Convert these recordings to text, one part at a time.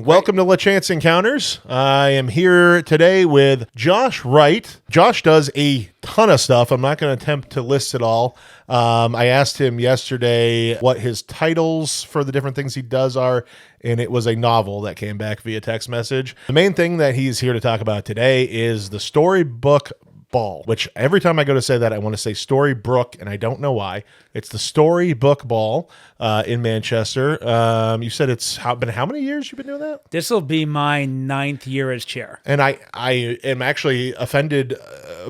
Welcome to LeChance Encounters. I am here today with Josh Wright. Josh does a ton of stuff. I'm not going to attempt to list it all. I asked him yesterday what his titles for the different things he does are, and it was a novel that came back via text message. The main thing that he's here to talk about today is the Storybook Ball, which every time I go to say that, I want to say Storybook, and I don't know why. It's the Storybook Ball in Manchester. You said it's been how many years you've been doing that? This will be my 9th year as chair. And I am actually offended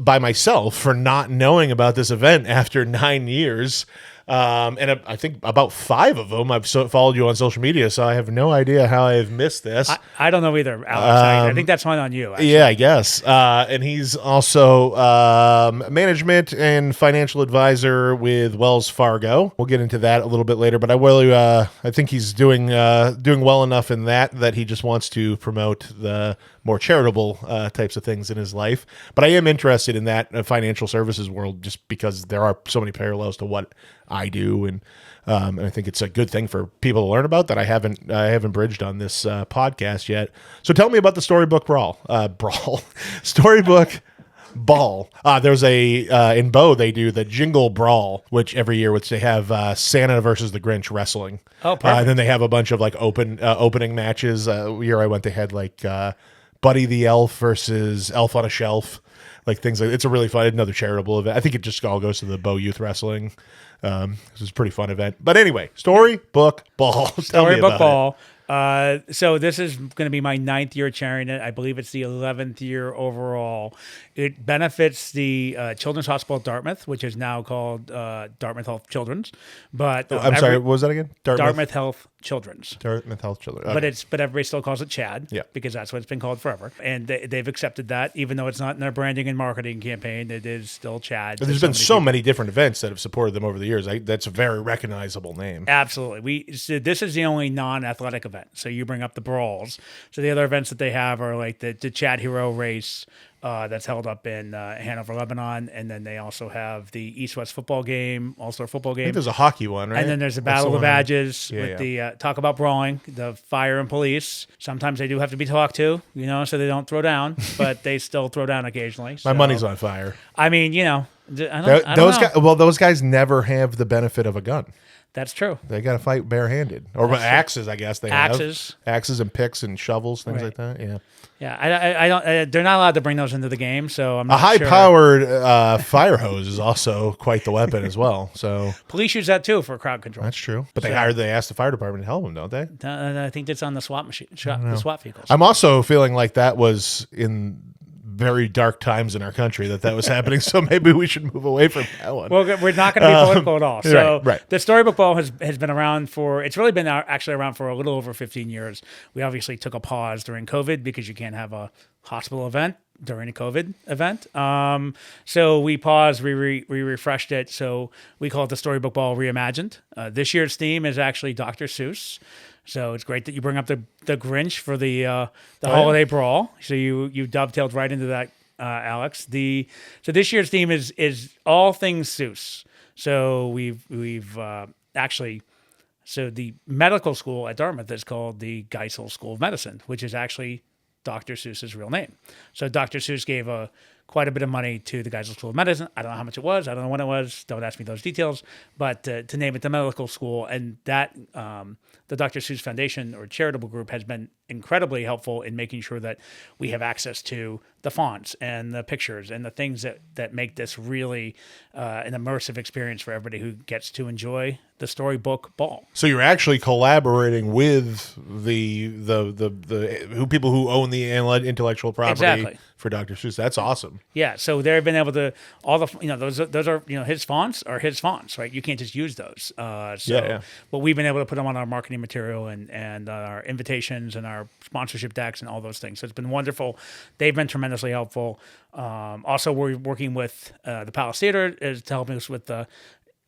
by myself for not knowing about this event after 9 years. And I think about 5 of them I've followed you on social media, so I have no idea how I've missed this. I don't know either, Alex. I think that's one on you, actually. Yeah, I guess. And he's also management and financial advisor with Wells Fargo. We'll get into that a little bit later, but I think he's doing well enough in that he just wants to promote the more charitable types of things in his life. But I am interested in that financial services world just because there are so many parallels to what I do, and I think it's a good thing for people to learn about that I haven't bridged on this podcast yet. So tell me about the Storybook Storybook Ball. There's in Bow they do the Jingle Brawl, which every year they have Santa versus the Grinch wrestling. Oh, perfect. And then they have a bunch of like opening matches. Year I went, they had like Buddy the Elf versus Elf on a Shelf. Like things like it's a really fun, another charitable event. I think it just all goes to the Bow Youth Wrestling. This is a pretty fun event. But anyway, Storybook Ball. Storybook Ball. So this is going to be my 9th year chairing it. I believe it's the 11th year overall. It benefits the Children's Hospital at Dartmouth, which is now called Dartmouth Health Children's. But I'm sorry, what was that again? Dartmouth Health Children's. Dartmouth Health Children. Okay. But everybody still calls it CHAD, yeah, because that's what it's been called forever. And they've accepted that, even though it's not in their branding and marketing campaign. It is still CHAD. But there's been so many different events that have supported them over the years. That's a very recognizable name. Absolutely. So this is the only non-athletic event. So you bring up the brawls. So the other events that they have are like the CHAD Hero Race. That's held up in Hanover, Lebanon, and then they also have the East-West football game, All-Star football game. I think there's a hockey one, right? And then there's the Battle of the Badges with the talk about brawling, the fire and police. Sometimes they do have to be talked to, so they don't throw down, but they still throw down occasionally. My money's on fire. I mean, I don't know. Those guys never have the benefit of a gun. That's true. They got to fight barehanded, or axes. I guess they have axes and picks and shovels, things like that. Yeah, yeah. I don't. They're not allowed to bring those into the game, so I'm not sure. A high-powered fire hose is also quite the weapon as well. So police use that too for crowd control. That's true. But they ask the fire department to help them, don't they? I think it's on the SWAT machine, the SWAT vehicles. I'm also feeling like that was in very dark times in our country that was happening, so maybe we should move away from that one. Well, we're not going to be political at all. So right. The Storybook Ball has been around it's really been actually around for a little over 15 years. We obviously took a pause during COVID because you can't have a hospital event during a COVID event. So we paused, we refreshed it. So we call it the Storybook Ball Reimagined. This year's theme is actually Dr. Seuss. So it's great that you bring up the Grinch for the holiday brawl. So you dovetailed right into that, Alex. So this year's theme is all things Seuss. So we've actually, so the medical school at Dartmouth is called the Geisel School of Medicine, which is actually Dr. Seuss's real name. So Dr. Seuss gave quite a bit of money to the Geisel School of Medicine. I don't know how much it was. I don't know when it was. Don't ask me those details. But to name it the medical school, and that the Dr. Seuss Foundation or charitable group has been incredibly helpful in making sure that we have access to the fonts and the pictures and the things that make this really an immersive experience for everybody who gets to enjoy the Storybook Ball. So you're actually collaborating with the people who own the intellectual property for Dr. Seuss. That's awesome. Yeah, so they've been able to those are his fonts are his fonts, right? You can't just use those. But we've been able to put them on our marketing material and our invitations and our sponsorship decks and all those things. So it's been wonderful. They've been tremendously helpful. Also, we're working with the Palace Theater to help us with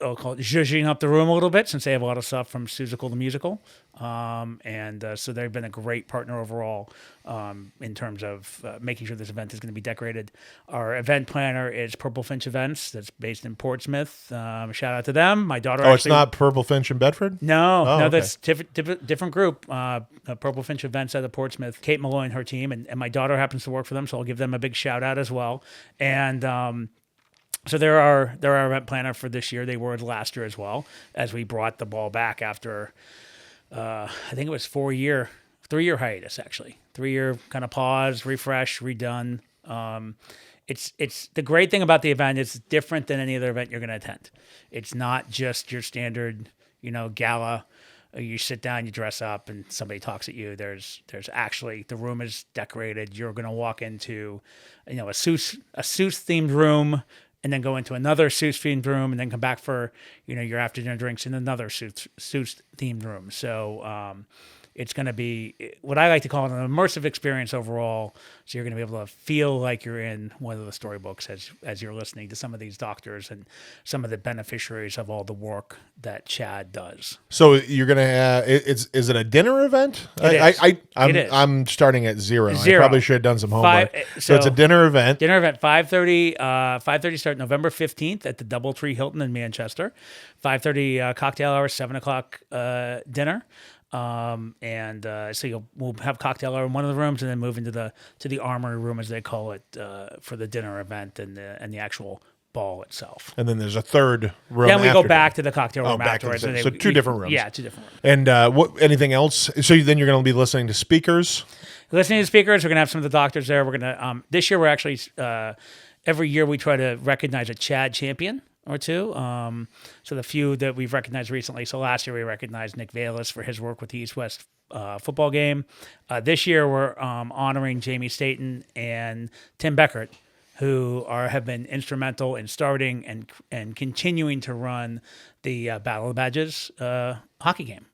I'll call it zhuzhing up the room a little bit, since they have a lot of stuff from Seussical the Musical. So they've been a great partner overall in terms of making sure this event is going to be decorated. Our event planner is Purple Finch Events, that's based in Portsmouth. Shout out to them. My daughter. Oh, it's not Purple Finch in Bedford? No, okay. That's different group. Purple Finch Events out of Portsmouth. Kate Malloy and her team, and my daughter happens to work for them, so I'll give them a big shout out as well. And so they're our event planner for this year. They were last year as well, as we brought the ball back after I think it was 3-year hiatus, actually. 3-year kind of pause, refresh, redone. It's the great thing about the event. It's different than any other event you're going to attend. It's not just your standard, gala. You sit down, you dress up, and somebody talks at you. There's actually, the room is decorated. You're going to walk into, a Seuss themed room, and then go into another Seuss themed room, and then come back for, your after dinner drinks in another Seuss themed room. So it's going to be what I like to call an immersive experience overall. So you're going to be able to feel like you're in one of the storybooks as you're listening to some of these doctors and some of the beneficiaries of all the work that Chad does. So you're going to have, is it a dinner event? It is. I'm starting at 0. I 0. probably should have done some homework. So it's a dinner event. 5:30. 5:30 start November 15th at the Doubletree Hilton in Manchester. 5:30 cocktail hour, 7 o'clock dinner. So we'll have cocktail hour in one of the rooms, and then move into the armory room, as they call it, for the dinner event and the actual ball itself. And then there's a third room. Then we go back to the cocktail room back afterwards. So two different rooms. Yeah, 2 different rooms. And anything else? So then you're going to be listening to speakers. Listening to speakers, we're going to have some of the doctors there. We're going to this year we're actually every year we try to recognize a Chad champion or two. So the few that we've recognized recently. So last year we recognized Nick Valis for his work with the East-West football game. This year we're honoring Jamie Staten and Tim Beckert, who have been instrumental in starting and continuing to run the Battle of the Badges hockey game,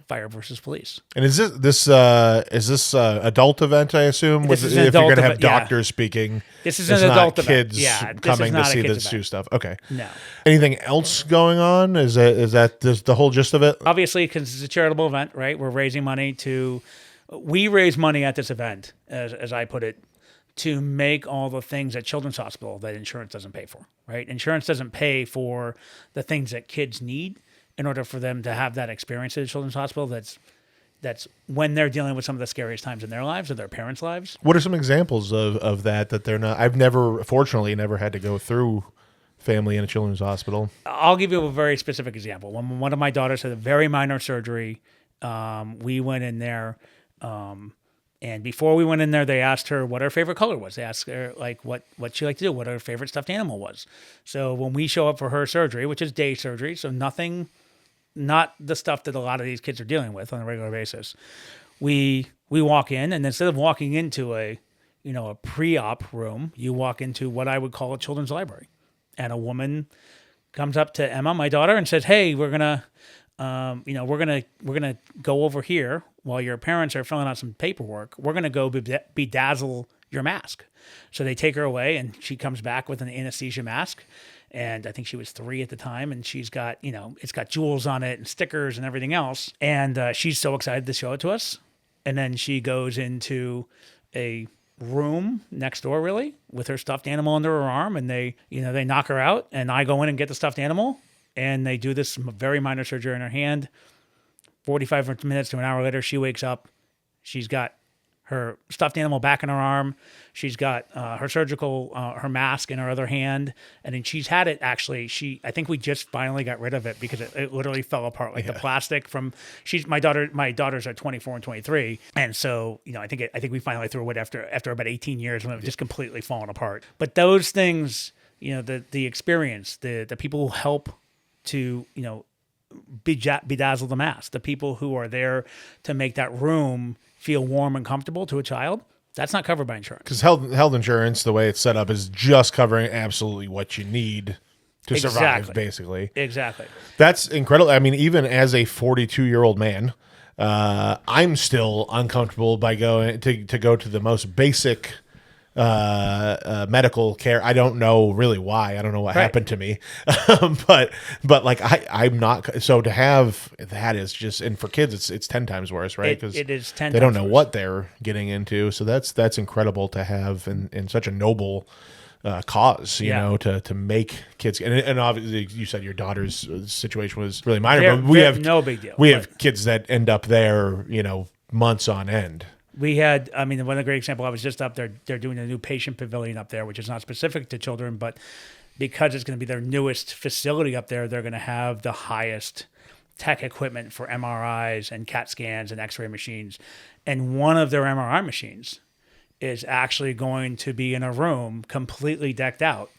Fire versus Police. And is this adult event? I assume This is an if you're adult going to have event, yeah. doctors speaking. This is it's an not adult event. kids Yeah, this coming is not to a see the kids Seuss event. stuff. Okay. No. Anything else going on? Is that the whole gist of it? Obviously, because it's a charitable event, right? We're raising money we raise money at this event, as I put it, to make all the things at Children's Hospital that insurance doesn't pay for, right? Insurance doesn't pay for the things that kids need in order for them to have that experience at Children's Hospital. That's when they're dealing with some of the scariest times in their lives or their parents' lives. What are some examples of that they're not? I've fortunately never had to go through family in a children's hospital. I'll give you a very specific example. When one of my daughters had a very minor surgery, we went in there, and before we went in there, they asked her what her favorite color was. They asked her what she liked to do, what her favorite stuffed animal was. So when we show up for her surgery, which is day surgery, so not the stuff that a lot of these kids are dealing with on a regular basis, we walk in, and instead of walking into a pre-op room, you walk into what I would call a children's library. And a woman comes up to Emma, my daughter, and says, "Hey, we're gonna go over here while your parents are filling out some paperwork. We're gonna go bedazzle your mask." So they take her away, and she comes back with an anesthesia mask. And I think she was 3 at the time, and she's got it's got jewels on it and stickers and everything else. And she's so excited to show it to us. And then she goes into a room next door, really, with her stuffed animal under her arm, and they knock her out, and I go in and get the stuffed animal, and they do this very minor surgery in her hand. 45 minutes to an hour later, she wakes up. She's got her stuffed animal back in her arm. She's got her surgical, her mask in her other hand. And then she's had it actually, I think we just finally got rid of it because it literally fell apart. The plastic from, my daughters are 24 and 23. And so, I think we finally threw it after about 18 years when it was just completely fallen apart. But those things, the experience, the people who help to, bedazzle the mask, the people who are there to make that room feel warm and comfortable to a child, that's not covered by insurance. Because health insurance, the way it's set up, is just covering absolutely what you need to survive, basically. Exactly. That's incredible. I mean, even as a 42-year-old man, I'm still uncomfortable by going to go to the most basic medical care. I don't know really why. I don't know what happened to me, but like I'm not. So to have that is just, and for kids, it's 10 times worse, right? Because it is 10. They don't know what they're getting into. So that's incredible to have in such a noble cause, you know, to make kids. And obviously, you said your daughter's situation was really minor, but we have no big deal. We have kids that end up there, months on end. We had, one of the great example, I was just up there, they're doing a new patient pavilion up there, which is not specific to children, but because it's going to be their newest facility up there, they're going to have the highest tech equipment for MRIs and CAT scans and X-ray machines. And one of their MRI machines is actually going to be in a room completely decked out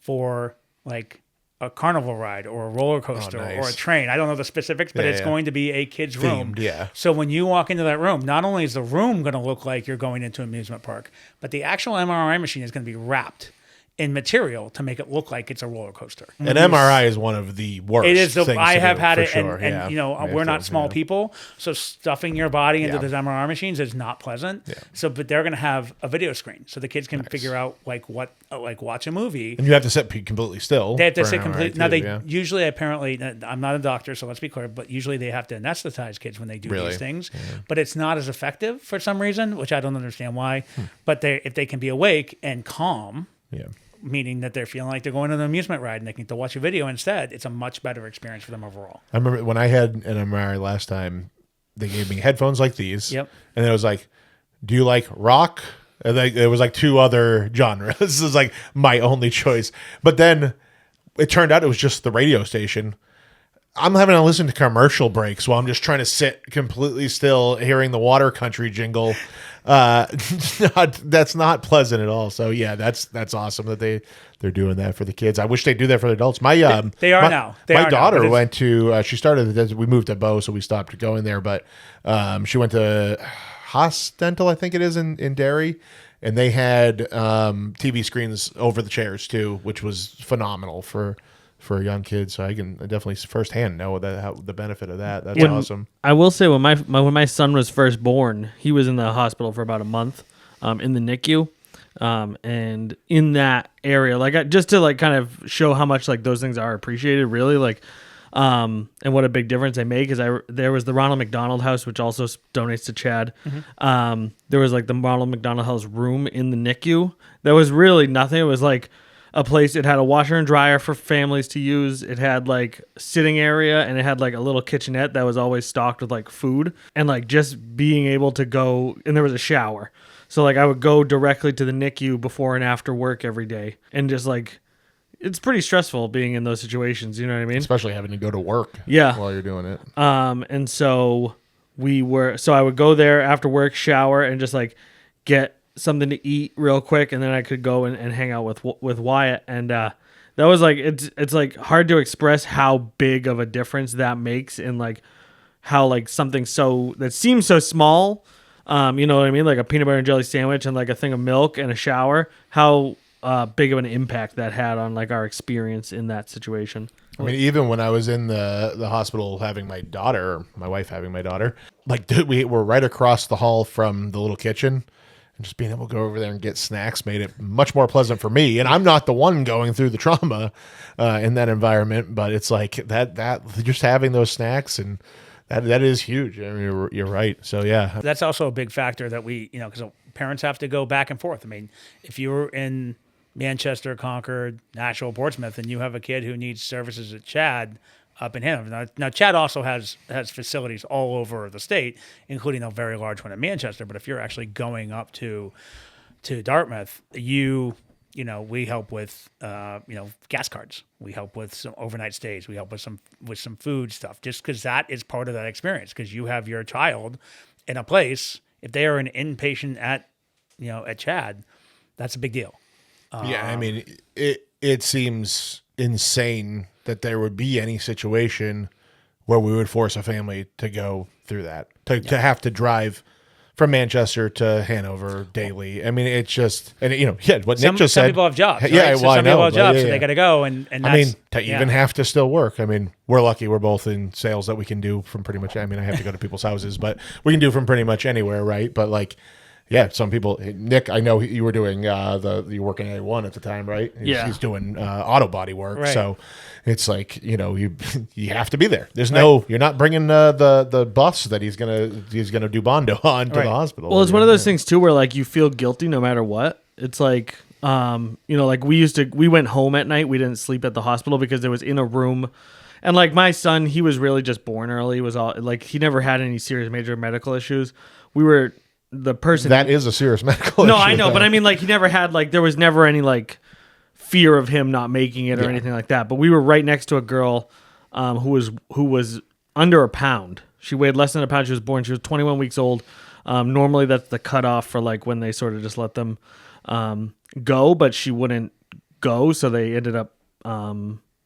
for like a carnival ride or a roller coaster or a train. I don't know the specifics, but it's going to be a kid's room. Yeah. So when you walk into that room, not only is the room going to look like you're going into an amusement park, but the actual MRI machine is going to be wrapped in material to make it look like it's a roller coaster. An MRI is one of the worst. It is. Things I have had it, sure. and we're not small people, so stuffing your body into those MRI machines is not pleasant. Yeah. So, but they're going to have a video screen, so the kids can figure out like watch a movie. And you have to sit completely still. They have to sit completely. Now they usually, apparently, I'm not a doctor, so let's be clear. But usually they have to anesthetize kids when they do these things. Yeah. But it's not as effective for some reason, which I don't understand why. But if they can be awake and calm. Yeah. Meaning that they're feeling like they're going on an amusement ride and they can watch a video instead, it's a much better experience for them overall. I remember when I had an MRI last time, they gave me headphones like these. Yep. And it was like, do you like rock? And there was like 2 other genres. This is like my only choice. But then it turned out it was just the radio station. I'm having to listen to commercial breaks while I'm just trying to sit completely still, hearing the Water Country jingle. That's not pleasant at all. So yeah, that's awesome that they're doing that for the kids. I wish they'd do that for the adults. My they are now. My daughter went to. She started. We moved to Bow, so we stopped going there. But she went to Haas Dental, I think it is in Derry, and they had TV screens over the chairs too, which was phenomenal for a young kid. So I can definitely firsthand know the benefit of that. That's awesome. I will say when my son was first born, he was in the hospital for about a month in the NICU. And in that area, just to kind of show how much those things are appreciated, really, and what a big difference they make is there was the Ronald McDonald House, which also donates to Chad. Mm-hmm. There was the Ronald McDonald House room in the NICU. That was really nothing. It was a place. It had a washer and dryer for families to use. It had sitting area, and it had a little kitchenette that was always stocked with food, and just being able to go, and there was a shower. So I would go directly to the NICU before and after work every day, and just it's pretty stressful being in those situations. You know what I mean? Especially having to go to work. Yeah. While you're doing it. And so I would go there after work, shower, and just get something to eat real quick, and then I could go and hang out with Wyatt, and that was it's hard to express how big of a difference that makes in how something that seems so small, you know what I mean, a peanut butter and jelly sandwich and a thing of milk and a shower, how big of an impact that had on our experience in that situation. I mean, even when I was in the hospital having my wife having my daughter, we were right across the hall from the little kitchen. And just being able to go over there and get snacks made it much more pleasant for me. And I'm not the one going through the trauma in that environment, but it's that just having those snacks, and that is huge. I mean, you're right. So yeah, that's also a big factor that we, because parents have to go back and forth. I mean, if you're in Manchester, Concord, Nashville, Portsmouth, and you have a kid who needs services at Chad up in Hanover. Now Chad also has facilities all over the state, including a very large one in Manchester. But if you're actually going up to Dartmouth, we help with gas cards. We help with some overnight stays. We help with some food stuff, just because that is part of that experience. Because you have your child in a place. If they are an inpatient at Chad, that's a big deal. Yeah, I mean, it seems insane that there would be any situation where we would force a family to go through that, to have to drive from Manchester to Hanover daily. I mean, it's just, and what Nick just said. Some people have jobs. Right? Yeah, well, some people have jobs, so they got to go. And that's, even have to still work. I mean, we're lucky. We're both in sales that we can do from pretty much. I mean, I have to go to people's houses, but we can do from pretty much anywhere, right? But Yeah, some people. Nick, I know you were doing you were working at A1 at the time, right? Yeah. He's doing auto body work, Right. so it's like you you have to be there. There's no, you're not bringing the bus that he's gonna do Bondo on to Right. the hospital. Well, it's one of those things too where like you feel guilty no matter what. It's like like we went home at night. We didn't sleep at the hospital because it was in a room. And like my son, he was really just born early. He was all like he never had any serious major medical issues. We were the person That is a serious medical No, issue. I know, though. but I mean like he never had like there was never any like fear of him not making it or anything like that. But we were right next to a girl who was under a pound. She weighed less than a pound. She was born. She was 21 weeks old. Normally that's the cutoff for like when they sort of just let them go, but she wouldn't go, so they ended up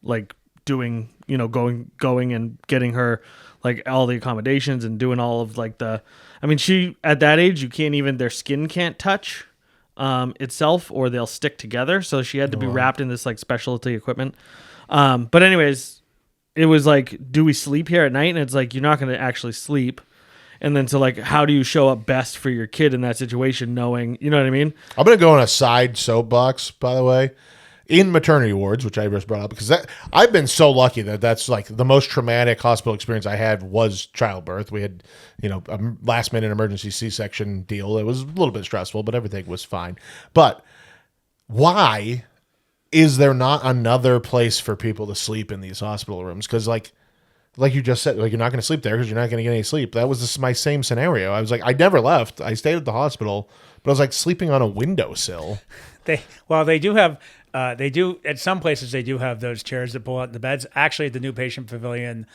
like doing going and getting her like all the accommodations and doing all of like she at that age you can't even their skin can't touch itself or they'll stick together, so she had to be wrapped in this like specialty equipment. But anyways, it was like, do we sleep here at night? And it's like you're not going to actually sleep. And then so like how do you show up best for your kid in that situation, knowing, you know what I mean? I'm going to go on a side soapbox, by the way, in maternity wards, which I just brought up, because I've been so lucky that's like the most traumatic hospital experience I had was childbirth. We had, a last minute emergency C-section deal. It was a little bit stressful, but everything was fine. But why is there not another place for people to sleep in these hospital rooms? Because like you just said, like you're not going to sleep there because you're not going to get any sleep. That was my same scenario. I was like, I never left. I stayed at the hospital, but I was like sleeping on a windowsill. They do have at some places they do have those chairs that pull out the beds. Actually, at the new patient pavilion,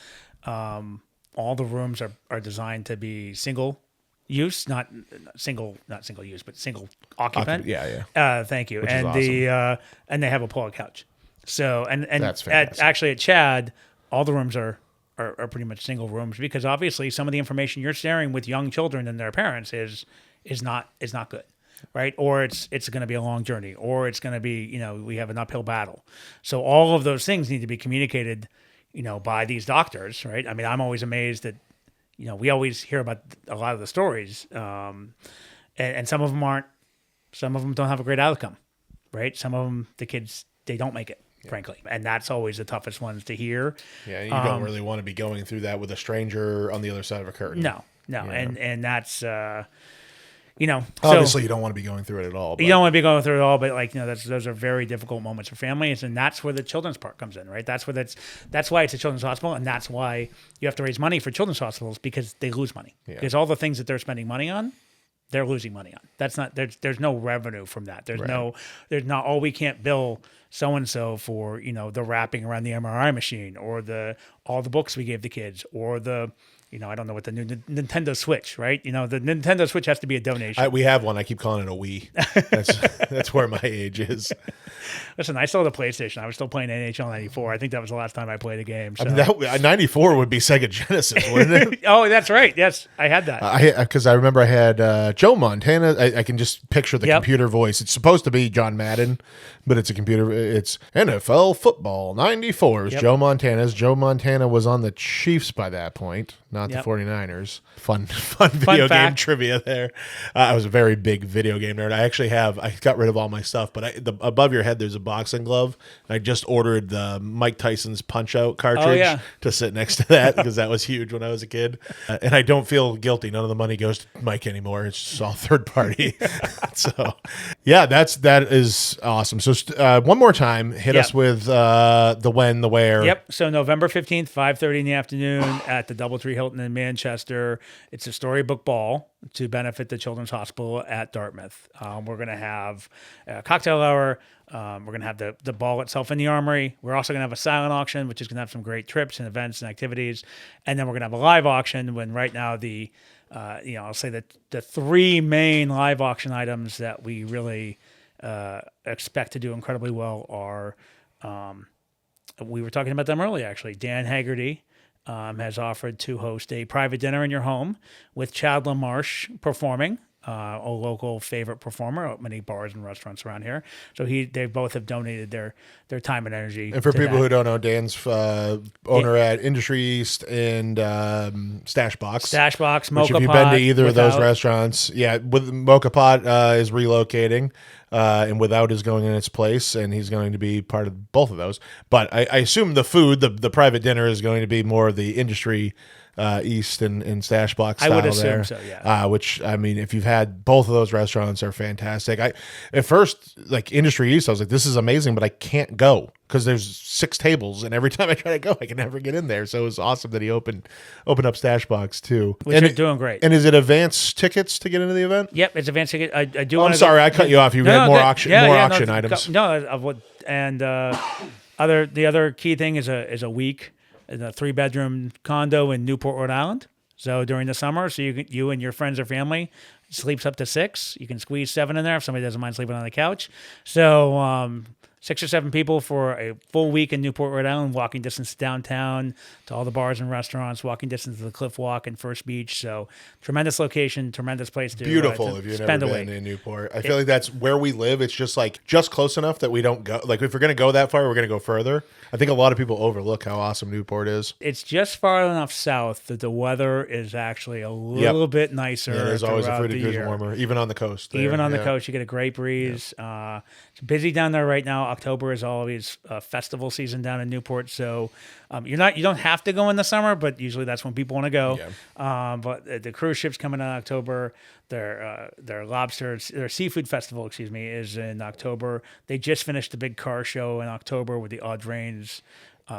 all the rooms are designed to be single use, not single use, but single occupant. Yeah. Thank you. Which And is awesome. and they have a pull-out couch. So and That's fantastic. actually at Chad, all the rooms are pretty much single rooms because obviously some of the information you're sharing with young children and their parents is not good, right? Or it's going to be a long journey, or it's going to be we have an uphill battle. So all of those things need to be communicated, by these doctors, right? I mean, I'm always amazed that we always hear about a lot of the stories, and some of them aren't. Some of them don't have a great outcome, right? Some of them, the kids, they don't make it. Frankly, and that's always the toughest ones to hear. Yeah, you don't really want to be going through that with a stranger on the other side of a curtain. No, and that's obviously you don't want to be going through it at all. But. You don't want to be going through it all, but those are very difficult moments for families, and that's where the children's part comes in, right? That's why it's a children's hospital, and that's why you have to raise money for children's hospitals because they lose money because all the things that they're spending money on, they're losing money on. That's not there's no revenue from that. There's not we can't bill so and so for the wrapping around the MRI machine or all the books we gave the kids or the I don't know what the new Nintendo Switch, right? The Nintendo Switch has to be a donation. We have one. I keep calling it a Wii. That's where my age is. Listen, I still have a PlayStation. I was still playing NHL 94. I think that was the last time I played a game. So. I mean, 94 would be Sega Genesis, wouldn't it? Oh, that's right. Yes, I had that. Because I remember I had Joe Montana. I can just picture the computer voice. It's supposed to be John Madden, but it's a computer. It's NFL football 94 is Joe Montana's. Joe Montana was on the Chiefs by that point, not the 49ers. Fun video game trivia there. I was a very big video game nerd. I got rid of all my stuff, but above your head there's a boxing glove. I just ordered the Mike Tyson's Punch-Out cartridge to sit next to that because that was huge when I was a kid. And I don't feel guilty. None of the money goes to Mike anymore. It's just all third party. So, yeah, that is awesome. So one more time, hit us with the when, the where. Yep. So November 15th, 5:30 in the afternoon at the Doubletree Hilton in Manchester. It's a Storybook ball to benefit the Children's Hospital at Dartmouth. We're going to have a cocktail hour. We're going to have the ball itself in the armory. We're also going to have a silent auction, which is going to have some great trips and events and activities. And then we're going to have a live auction when right now I'll say that the three main live auction items that we really expect to do incredibly well are, we were talking about them earlier, actually. Dan Haggerty has offered to host a private dinner in your home with Chad LaMarche performing a local favorite performer at many bars and restaurants around here. So they both have donated their time and energy. And for to people that. who don't know, Dan's owner at Industry East and Stash Box. Stashbox, Which Mocha if you've Pot, been to either of those Without- restaurants, with Mocha Pot is relocating, and Without is going in its place, and he's going to be part of both of those. But I assume the food, the private dinner, is going to be more the Industry East and Stash Box I style would assume there. so, yeah. Which, I mean, if you've had both of those restaurants, are fantastic. At first, like Industry East, I was like, this is amazing, but I can't go because there's 6 tables, and every time I try to go, I can never get in there. So it was awesome that he opened up Stash Box too. Which and are doing great. And is it advance tickets to get into the event? Yep, it's advanced ticket. I do. I'm wanna sorry, go, I cut you off. You had more auction items. The other key thing is a week in a 3-bedroom condo in Newport, Rhode Island. So during the summer, so you and your friends or family sleeps up to 6. You can squeeze 7 in there if somebody doesn't mind sleeping on the couch. So 6 or 7 people for a full week in Newport, Rhode Island, walking distance downtown to all the bars and restaurants, walking distance to the Cliff Walk and First Beach. So tremendous location, tremendous place to Beautiful to if you've spend never a been week. in Newport. I feel like that's where we live. It's just close enough that we don't go. Like if we're gonna go that far, we're gonna go further. I think a lot of people overlook how awesome Newport is. It's just far enough south that the weather is actually a little bit nicer. Yeah, there's always a throughout 30 the degrees year. warmer, even on the coast. there. Even on the Yeah. coast, you get a great breeze. It's busy down there right now. October is always festival season down in Newport, so you don't have to go in the summer, but usually that's when people want to go. Yeah. But the cruise ships coming in October. Their seafood festival, is in October. They just finished the big car show in October with the Audrain's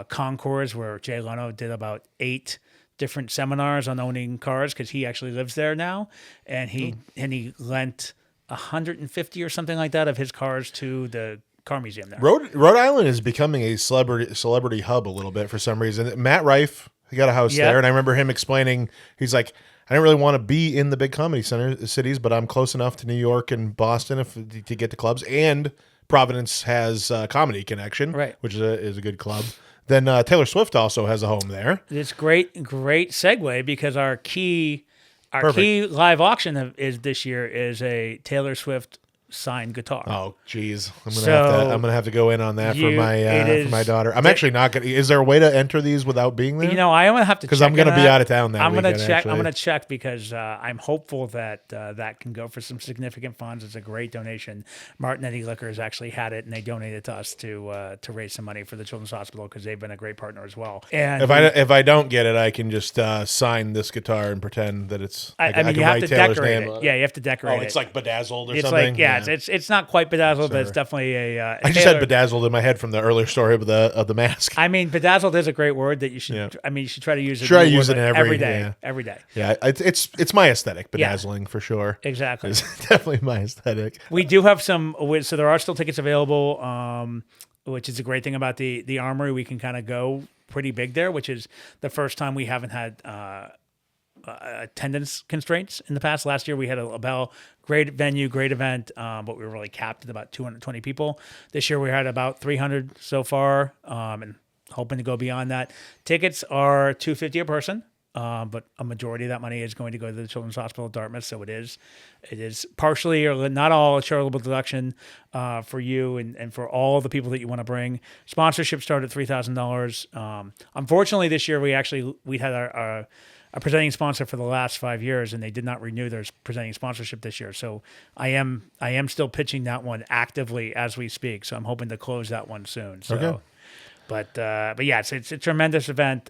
Concours, where Jay Leno did about 8 different seminars on owning cars because he actually lives there now, and he lent 150 or something like that of his cars to the car museum there. Rhode Island is becoming a celebrity hub a little bit for some reason. Matt Rife, he got a house there, and I remember him explaining. He's like, I don't really want to be in the big comedy cities, but I'm close enough to New York and Boston to get to clubs. And Providence has Comedy Connection, Right. which is a good club. Then Taylor Swift also has a home there. It's great segue because our key live auction is this year is a Taylor Swift signed guitar. Oh, geez, I'm So gonna have to go in on that it for my daughter. I'm actually not gonna. Is there a way to enter these without being there? I am gonna have to because check I'm gonna into be that. out of town that I'm gonna weekend, check. actually. I'm gonna check because I'm hopeful that that can go for some significant funds. It's a great donation. Martinetti Liquors actually had it, and they donated to us to raise some money for the Children's Hospital because they've been a great partner as well. And if I don't get it, I can just sign this guitar and pretend that it's. I can mean, you have write to Taylor's decorate name it. on Yeah, you have to decorate it. it's like bedazzled or It's something. like it's not quite bedazzled, but it's Sure. definitely a. I just had bedazzled in my head from the earlier story of the mask. I mean, bedazzled is a great word that you should. Yeah. I mean, you should try to use it. Try to use it every day. yeah. Every day. Yeah, it's my aesthetic, Yeah. bedazzling for sure. Exactly. It's definitely my aesthetic. We do have some, so there are still tickets available, which is a great thing about the Armory. We can kind of go pretty big there, which is the first time we haven't had attendance constraints in the past. Last year we had a Bell, great venue, great event, but we were really capped at about 220 people. This year we had about 300 so far, and hoping to go beyond that. Tickets are $250 a person. But a majority of that money is going to go to the Children's Hospital of Dartmouth, so it is partially or not all a charitable deduction for you and for all the people that you want to bring. Sponsorships start at $3,000. Unfortunately, this year we had our presenting sponsor for the last 5 years, and they did not renew their presenting sponsorship this year. So I am still pitching that one actively as we speak. So I'm hoping to close that one soon. So, Okay. but yeah, it's a tremendous event.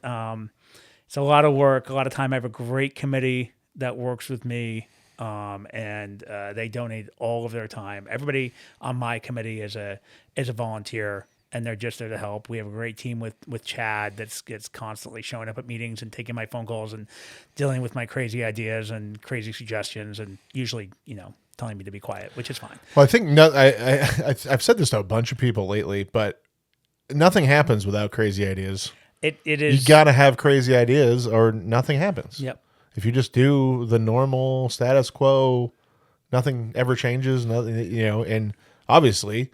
It's a lot of work, a lot of time. I have a great committee that works with me, and they donate all of their time. Everybody on my committee is a volunteer, and they're just there to help. We have a great team with Chad that's constantly showing up at meetings and taking my phone calls and dealing with my crazy ideas and crazy suggestions, and usually, telling me to be quiet, which is fine. Well, I think I've said this to a bunch of people lately, but nothing happens without crazy ideas. It is. You got to have crazy ideas, or nothing happens. Yep. If you just do the normal status quo, nothing ever changes. Nothing, and obviously,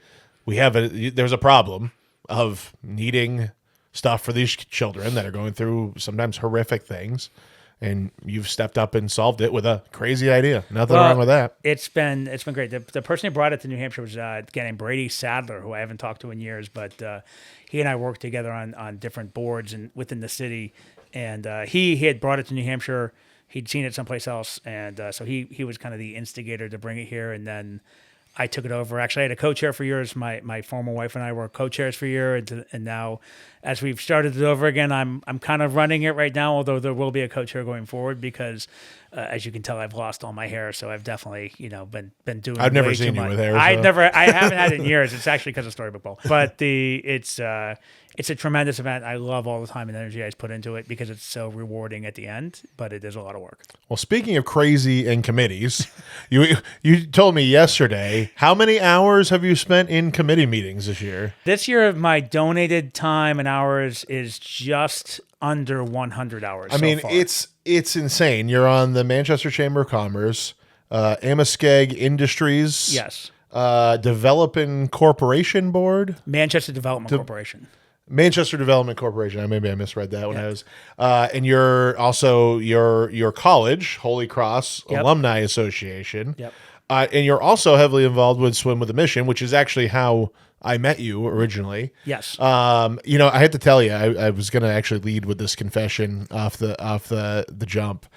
there's a problem of needing stuff for these children that are going through sometimes horrific things, and you've stepped up and solved it with a crazy idea. Nothing wrong with that. It's been great. The person who brought it to New Hampshire was a guy named Brady Sadler, who I haven't talked to in years, but he and I worked together on different boards and within the city. And he had brought it to New Hampshire. He'd seen it someplace else, and so he was kind of the instigator to bring it here. And then I took it over. Actually, I had a co-chair for years. My former wife and I were co-chairs for a year, and now, as we've started it over again, I'm kind of running it right now. Although there will be a co-chair going forward because, as you can tell, I've lost all my hair, so I've definitely been doing. I've never way seen too you much. with hair. I So. haven't had it in years. It's actually because of Storybook Bowl, but it's a tremendous event. I love all the time and energy I put into it because it's so rewarding at the end, but it is a lot of work. Well, speaking of crazy and committees, you told me yesterday, how many hours have you spent in committee meetings this year? This year, my donated time and hours is just under 100 hours. I mean, so far. it's insane. You're on the Manchester Chamber of Commerce, Amoskeag Industries, yes, Developing Corporation Board, Manchester Development Corporation. Manchester Development Corporation. Maybe I misread that when I was. And you're also your college, Holy Cross Alumni Association. Yep. And you're also heavily involved with Swim with a Mission, which is actually how I met you originally. Yes. I had to tell you, I was going to actually lead with this confession off the jump,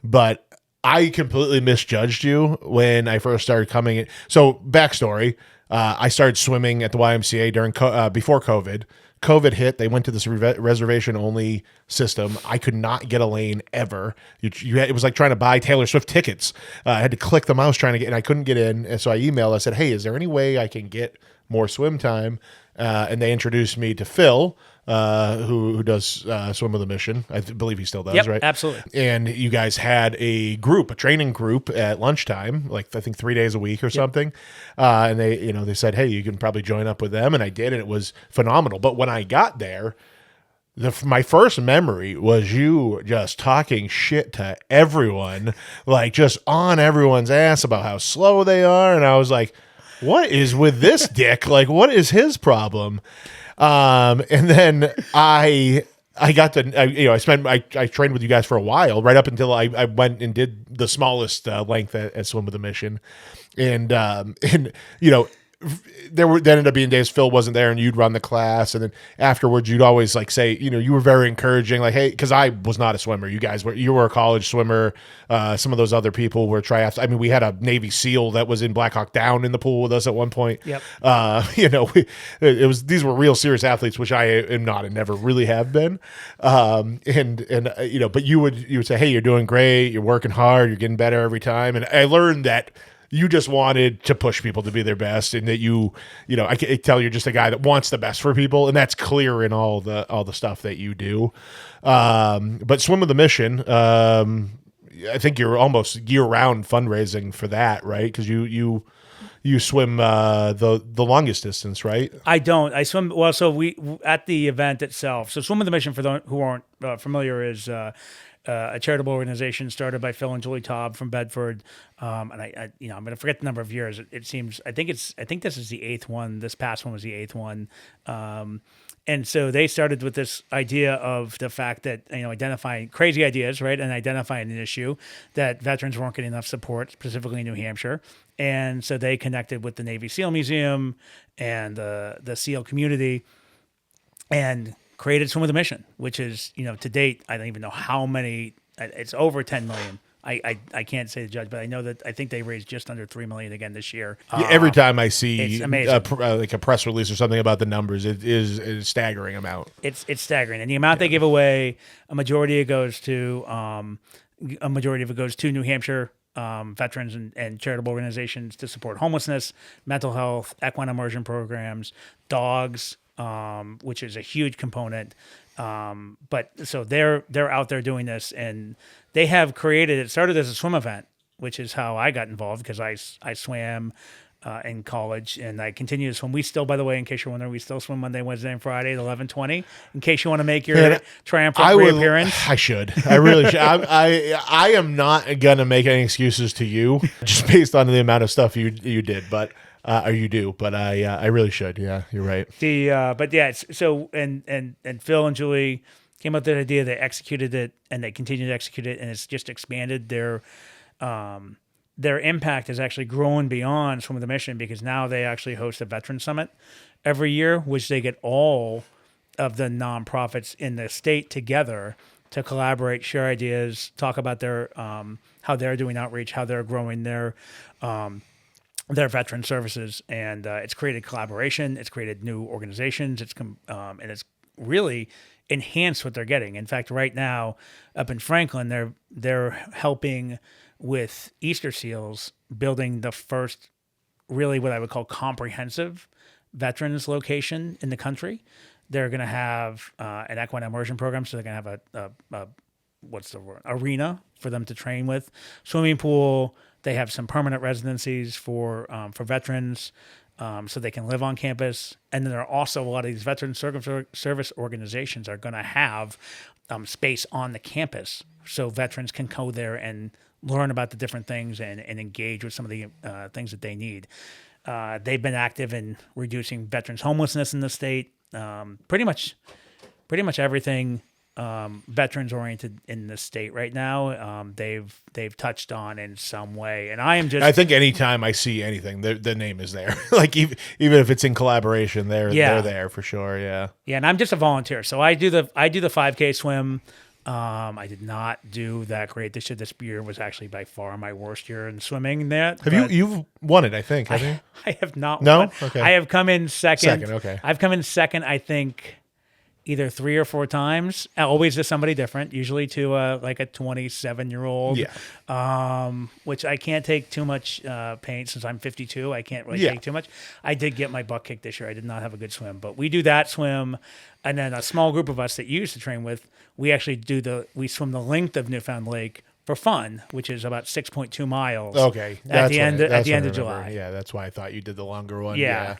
but I completely misjudged you when I first started coming in. So backstory, I started swimming at the YMCA before COVID. COVID hit. They went to this reservation only system. I could not get a lane ever. It was like trying to buy Taylor Swift tickets. I had to click the mouse trying to get, and I couldn't get in. And so I emailed. I said, "Hey, is there any way I can get more swim time?" And they introduced me to Phil, who does Swim with a Mission. I believe he still does, Yep, right? absolutely. And you guys had a training group at lunchtime, like I think 3 days a week or something. And they said, "Hey, you can probably join up with them." And I did, and it was phenomenal. But when I got there, my first memory was you just talking shit to everyone, like just on everyone's ass about how slow they are. And I was like, what is with this dick? Like, what is his problem? And then I trained with you guys for a while, right up until I went and did the smallest length at Swim with a Mission. And there ended up being days Phil wasn't there and you'd run the class, and then afterwards you'd always like say, you were very encouraging, like, hey, because I was not a swimmer. You were a college swimmer. Some of those other people were triathletes. I mean, we had a Navy SEAL that was in Black Hawk Down in the pool with us at one point. Yep. These were real serious athletes, which I am not and never really have been. But you would say, hey, you're doing great. You're working hard. You're getting better every time. And I learned that you just wanted to push people to be their best, and that I can tell you're just a guy that wants the best for people, and that's clear in all the stuff that you do. But Swim with a Mission, I think you're almost year-round fundraising for that, right? Because you swim the longest distance, right? I don't. I swim. Well, so we at the event itself. So Swim with a Mission, for those who aren't familiar, is a charitable organization started by Phil and Julie Taub from Bedford. And I'm going to forget the number of years. It seems, I think this is the 8th one. This past one was the 8th one. And so they started with this idea of the fact that, identifying crazy ideas, right? And identifying an issue that veterans weren't getting enough support, specifically in New Hampshire. And so they connected with the Navy SEAL Museum and the SEAL community and created Swim with a Mission, which is, to date, I don't even know how many, it's over 10 million. I can't say the judge, but I think they raised just under 3 million again this year. Yeah, every time I see it's a press release or something about the numbers, it is a staggering amount. It's staggering, and the amount they give away, a majority of it goes to New Hampshire veterans and charitable organizations to support homelessness, mental health, equine immersion programs, dogs, which is a huge component. But so they're out there doing this, and they have created, it started as a swim event, which is how I got involved, because I swam in college, and I continue to swim. We still, by the way, in case you're wondering, we still swim Monday, Wednesday, and Friday at 11:20. In case you want to make your triumphant reappearance, I should. I really should. I am not gonna make any excuses to you just based on the amount of stuff you did, but. Or you do, but I really should. Yeah, you're right. so Phil and Julie came up with that idea. They executed it, and they continue to execute it, and it's just expanded their impact has actually grown beyond Swim with a Mission, because now they actually host a veteran summit every year, which they get all of the nonprofits in the state together to collaborate, share ideas, talk about their how they're doing outreach, how they're growing their veteran services, and it's created collaboration. It's created new organizations. And it's really enhanced what they're getting. In fact, right now up in Franklin, they're helping with Easter seals, building the first really what I would call comprehensive veterans location in the country. They're going to have an equine immersion program, so they're going to have a what's the word, arena for them to train with, swimming pool. They have some permanent residencies for veterans, so they can live on campus. And then there are also a lot of these veteran service organizations are going to have space on the campus, so veterans can go there and learn about the different things and engage with some of the things that they need. They've been active in reducing veterans' homelessness in the state. Pretty much everything veterans oriented in the state right now, they've touched on in some way. And I think anytime I see anything, the name is there. Like even if it's in collaboration, they're there for sure. Yeah. Yeah, and I'm just a volunteer, so I do the 5K swim. I did not do that great this year. This year was actually by far my worst year in swimming. You've won it? I think. Have you? I have not. No. Won. Okay. I have come in second. Okay. I've come in second, I think, either 3 or 4 times. Always to somebody different. Usually to like a 27-year-old. Yeah. Which I can't take too much pain since I'm 52. I can't really take too much. I did get my butt kicked this year. I did not have a good swim, but we do that swim, and then a small group of us that you used to train with, we actually we swim the length of Newfound Lake for fun, which is about 6.2 miles. Okay. At the end of July. Yeah, that's why I thought you did the longer one. Yeah.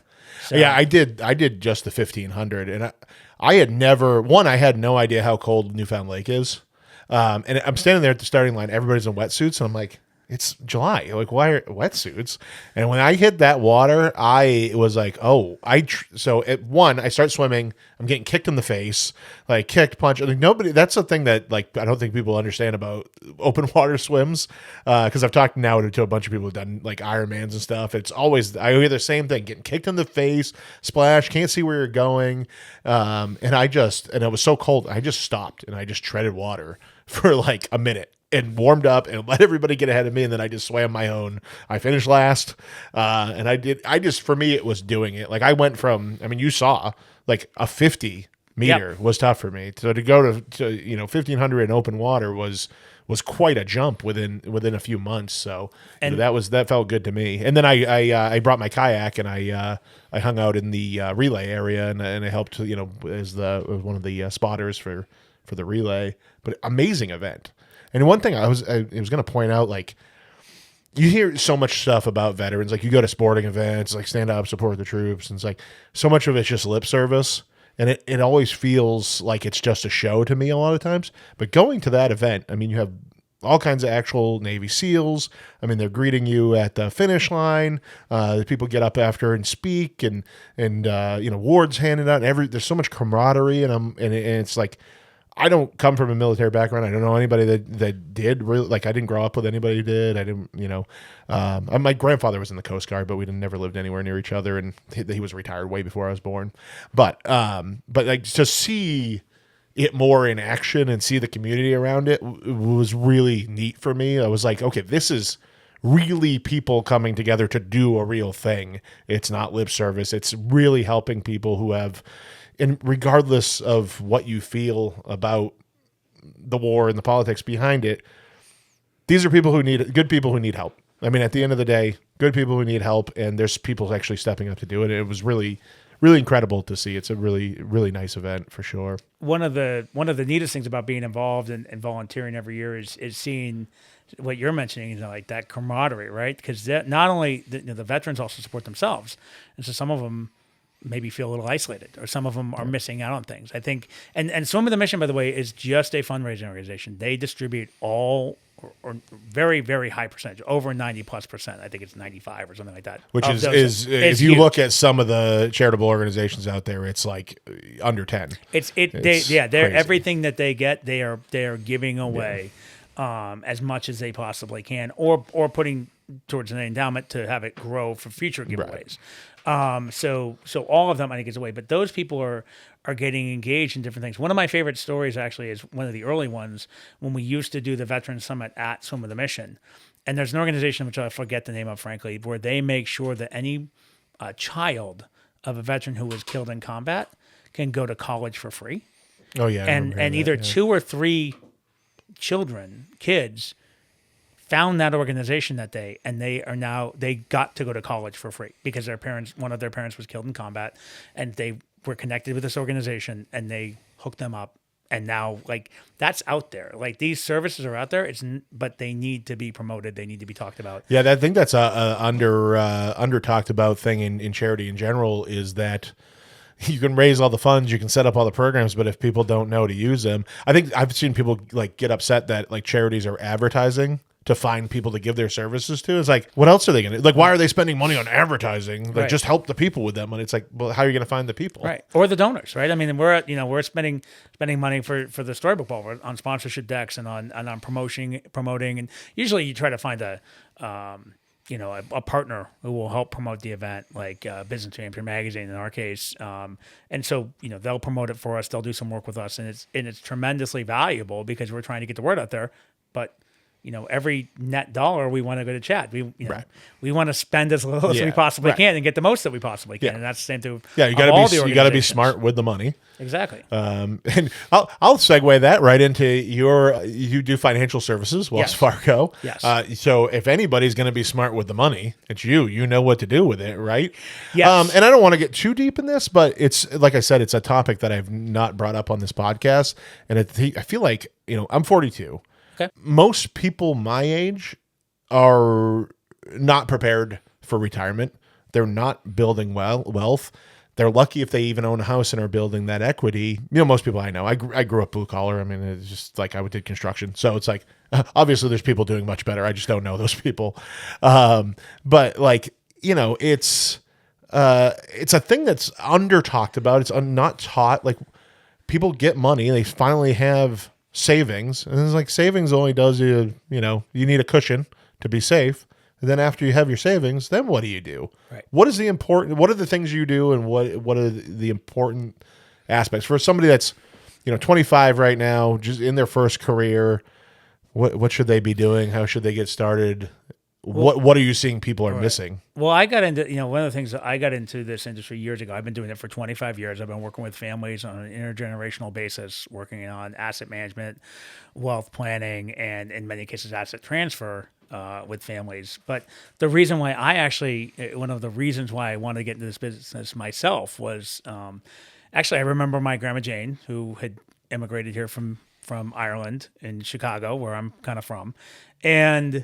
So, yeah, I did just the 1500, and I had never, I had no idea how cold Newfound Lake is. And I'm standing there at the starting line, everybody's in wetsuits, and I'm like, it's July. Like, why are wetsuits? And when I hit that water, I was like, oh, I start swimming. I'm getting kicked in the face, like kicked, punched. Like nobody. That's the thing that like I don't think people understand about open water swims. Because I've talked now to a bunch of people who've done like Ironmans and stuff. It's always I hear the same thing: getting kicked in the face, splash, can't see where you're going. And it was so cold. I just stopped and I just treaded water for like a minute. And warmed up and let everybody get ahead of me, and then I just swam my own. I finished last, and for me, it was doing it. Like I went from, you saw, like a 50 meter was tough for me. So to go to 1500 in open water was quite a jump within a few months. So that felt good to me. And then I brought my kayak and I hung out in the relay area and I helped as one of the spotters for the relay. But amazing event. And one thing I was going to point out, like, you hear so much stuff about veterans. Like, you go to sporting events, like, stand up, support the troops. And it's like, so much of it's just lip service. And it always feels like it's just a show to me a lot of times. But going to that event, you have all kinds of actual Navy SEALs. They're greeting you at the finish line. The people get up after and speak and awards handed out. There's so much camaraderie. And it's like, I don't come from a military background. I don't know anybody that did really. Like, I didn't grow up with anybody who did. I didn't, my grandfather was in the Coast Guard, but we never lived anywhere near each other, and he was retired way before I was born. But like to see it more in action and see the community around it was really neat for me. I was like, okay, this is really people coming together to do a real thing. It's not lip service. It's really helping people who have. And regardless of what you feel about the war and the politics behind it, these are good people who need help. At the end of the day, good people who need help, and there's people actually stepping up to do it. It was really, really incredible to see. It's a really, really nice event for sure. One of the neatest things about being involved and volunteering every year is seeing what you're mentioning, like that camaraderie, right? Because not only the veterans also support themselves, and so some of them maybe feel a little isolated, or some of them are missing out on things. I think, and Swim with a Mission, by the way, is just a fundraising organization. They distribute all or very, very high percentage, over 90+%. I think it's 95 or something like that. Which of is those if you huge. look at some of the charitable organizations out there, it's like under 10. They're crazy. everything that they get, they are giving away as much as they possibly can, or putting towards an endowment to have it grow for future giveaways. So all of them I think is away, but those people are getting engaged in different things. One of my favorite stories actually is one of the early ones when we used to do the Veteran Summit at Swim with a Mission. And there's an organization, which I forget the name of, frankly, where they make sure that any child of a veteran who was killed in combat can go to college for free. Oh yeah, And either 2 or 3 kids found that organization that day, and they got to go to college for free because one of their parents was killed in combat, and they were connected with this organization, and they hooked them up. And now, like, that's out there. Like, these services are out there. But they need to be promoted. They need to be talked about. Yeah, I think that's a under talked about thing in charity in general, is that you can raise all the funds, you can set up all the programs, but if people don't know to use them, I think I've seen people like get upset that like charities are advertising to find people to give their services to. It's like, what else are they going to, like, why are they spending money on advertising? Like, Right. just help the people with that money. It's like, well, how are you going to find the people? Right. Or the donors, right? I mean, we're spending money for the Storybook Ball. We're on sponsorship decks and on promoting, and usually you try to find a partner who will help promote the event, like Business Champion Magazine in our case. And so, they'll promote it for us. They'll do some work with us, and it's tremendously valuable because we're trying to get the word out there. But every net dollar we want to go to Chad. We want to spend as little as we possibly can and get the most that we to can. And that's the same thing. Yeah, you got to be smart with the money. Exactly. And I'll segue that right into you do financial services, Wells Yes. Fargo. Yes. So if anybody's going to be smart with the money, it's you. You know what to do with it, right? Yes. And I don't want to get too deep in this, but it's like I said, it's a topic that I've not brought up on this podcast, and I feel like I'm 42. Okay. Most people my age are not prepared for retirement. They're not building wealth. They're lucky if they even own a house and are building that equity. Most people I know, I grew up blue collar. I mean, it's just like I did construction. So it's like, obviously there's people doing much better. I just don't know those people. But like, it's a thing that's under talked about. It's not taught. Like, people get money. They finally have savings, and it's like savings only does you need a cushion to be safe. And then after you have your savings, then what do you do? Right. What are the things you do, and what are the important aspects for somebody that's 25 right now, just in their first career? What should they be doing? How should they get started? What are you seeing people are missing? Well, I got into, one of the things that I got into this industry years ago. I've been doing it for 25 years. I've been working with families on an intergenerational basis, working on asset management, wealth planning, and in many cases, asset transfer with families. But the reason why one of the reasons why I wanted to get into this business myself was actually, I remember my grandma Jane, who had immigrated here from Ireland in Chicago, where I'm kind of from. And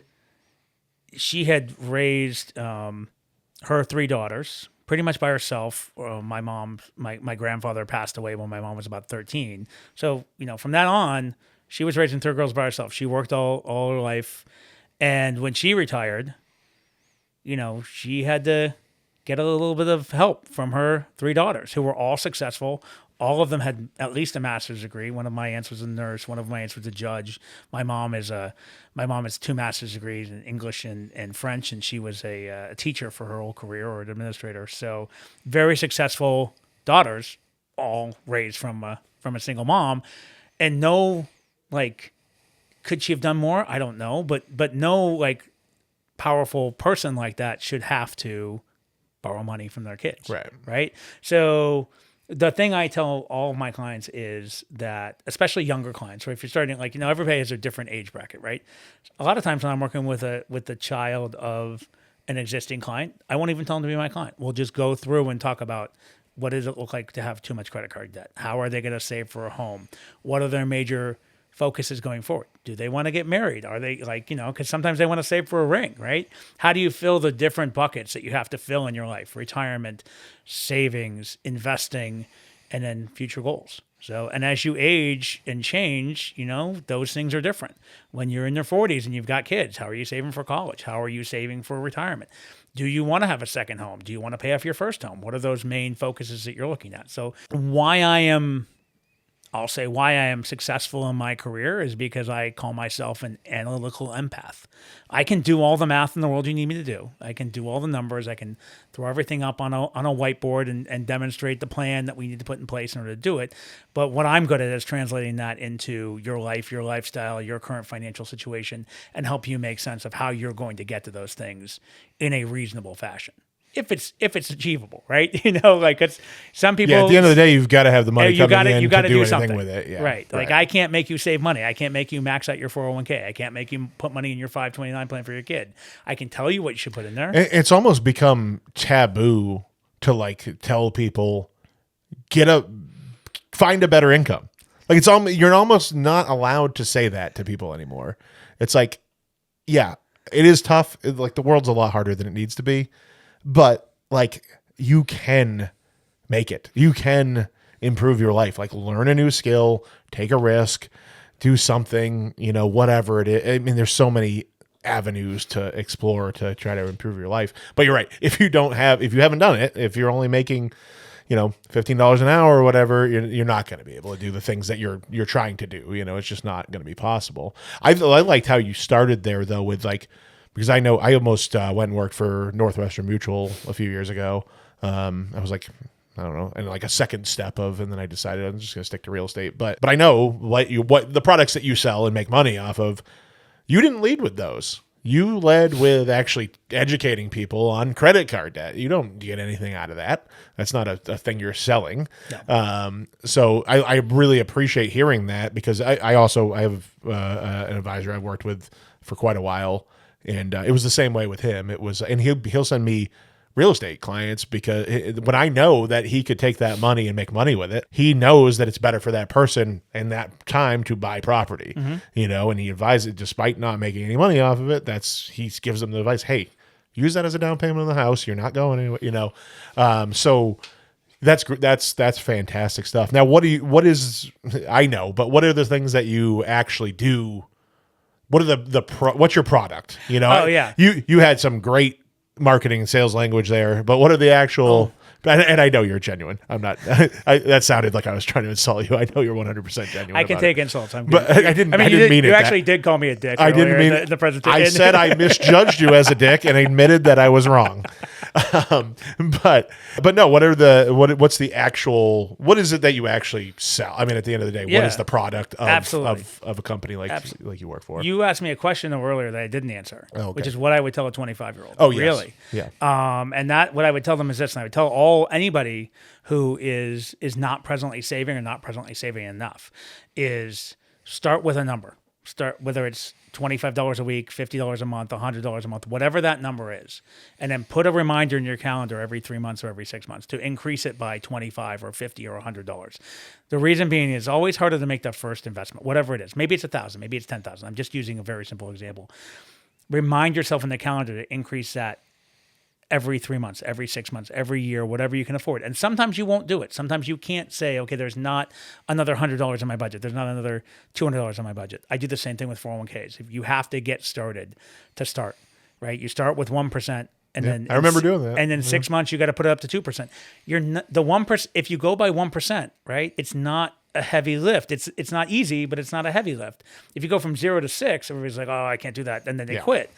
she had raised her 3 daughters pretty much by herself. My grandfather passed away when my mom was about 13. So, from that on, she was raising 3 girls by herself. She worked all her life. And when she retired, she had to get a little bit of help from her 3 daughters, who were all successful. All of them had at least a master's degree. One of my aunts was a nurse. One of my aunts was a judge. My mom has 2 master's degrees in English and French, and she was a teacher for her whole career, or an administrator. So very successful daughters, all raised from a single mom, and could she have done more? I don't know, but no powerful person like that should have to borrow money from their kids. Right. So the thing I tell all of my clients is that, especially younger clients, right? If you're starting, everybody has a different age bracket, right? A lot of times when I'm working with the child of an existing client, I won't even tell them to be my client. We'll just go through and talk about, what does it look like to have too much credit card debt? How are they going to save for a home? What are their major focuses going forward? Do they want to get married? Are they because sometimes they want to save for a ring, right? How do you fill the different buckets that you have to fill in your life? Retirement, savings, investing, and then future goals. So, and as you age and change, those things are different. When you're in your 40s and you've got kids, how are you saving for college? How are you saving for retirement? Do you want to have a second home? Do you want to pay off your first home? What are those main focuses that you're looking at? So I'll say why I am successful in my career is because I call myself an analytical empath. I can do all the math in the world you need me to do. I can do all the numbers. I can throw everything up on a whiteboard and demonstrate the plan that we need to put in place in order to do it. But what I'm good at is translating that into your life, your lifestyle, your current financial situation, and help you make sense of how you're going to get to those things in a reasonable fashion. If it's achievable, right? Like it's some people. Yeah, at the end of the day, you've got to have the money you coming in you got to to do do anything something with it. Yeah, right. Like I can't make you save money. I can't make you max out your 401k. I can't make you put money in your 529 plan for your kid. I can tell you what you should put in there. It's almost become taboo to like tell people find a better income. Like you're almost not allowed to say that to people anymore. It's like, yeah, it is tough. Like the world's a lot harder than it needs to be, but like you can make it. You can improve your life. Like learn a new skill, take a risk, do something, whatever it is. I mean, there's so many avenues to explore to try to improve your life. But you're right. If you haven't done it, if you're only making, $15 an hour or whatever, you're not going to be able to do the things that you're trying to do. It's just not going to be possible. I liked how you started there though with like, because I know I almost went and worked for Northwestern Mutual a few years ago. I was like, I don't know, and like a second step and then I decided I'm just going to stick to real estate. But I know what the products that you sell and make money off of, you didn't lead with those. You led with actually educating people on credit card debt. You don't get anything out of that. That's not a thing you're selling. No. So I really appreciate hearing that because I have an advisor I've worked with for quite a while. And it was the same way with him. It was, and he'll send me real estate clients because when I know that he could take that money and make money with it, he knows that it's better for that person in that time to buy property, and he advises, despite not making any money off of it, he gives them the advice, hey, use that as a down payment on the house. You're not going anywhere, so that's fantastic stuff. Now, what are the things that you actually do? What are what's your product? Oh yeah. You had some great marketing and sales language there, but what are the actual? And I know you're genuine. I'm not. That sounded like I was trying to insult you. I know you're 100% genuine. I can take insults. I'm good. But I didn't mean it. You actually did call me a dick. I didn't mean in the presentation. I said I misjudged you as a dick and admitted that I was wrong. But no. What's the actual? What is it that you actually sell? I mean, at the end of the day, what is the product of a company like you work for? You asked me a question earlier that I didn't answer, which is what I would tell a 25-year-old. Oh, yes. Really? Yeah. And what I would tell them is this, and I would tell anybody who is not presently saving or not presently saving enough is start with a number. Start whether it's $25 a week, $50 a month, $100 a month, whatever that number is, and then put a reminder in your calendar every 3 months or every 6 months to increase it by $25 or $50 or $100. The reason being is always harder to make that first investment, whatever it is. Maybe it's $1,000, maybe it's $10,000. I'm just using a very simple example. Remind yourself in the calendar to increase that every 3 months, every 6 months, every year, whatever you can afford. And sometimes you won't do it. Sometimes you can't say, okay, there's not another $100 in my budget. There's not another $200 in my budget. I do the same thing with 401ks. If you have to get started to start, right? You start with 1%. And then I remember doing that. And then 6 months, you got to put it up to 2%. You're not, the 1%. If you go by 1%, right? It's not a heavy lift. It's not easy, but it's not a heavy lift. If you go from 0 to 6, everybody's like, oh, I can't do that. And then they quit.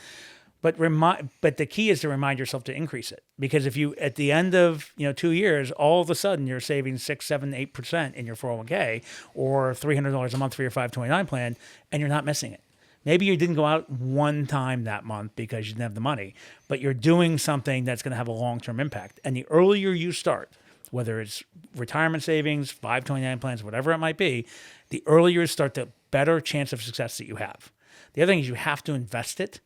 But the key is to remind yourself to increase it, because if you at the end of 2 years, all of a sudden you're saving 6, 7, 8% in your 401k or $300 a month for your 529 plan, and you're not missing it. Maybe you didn't go out one time that month because you didn't have the money, but you're doing something that's going to have a long-term impact. And the earlier you start, whether it's retirement savings, 529 plans, whatever it might be, the earlier you start, the better chance of success that you have. The other thing is you have to invest it.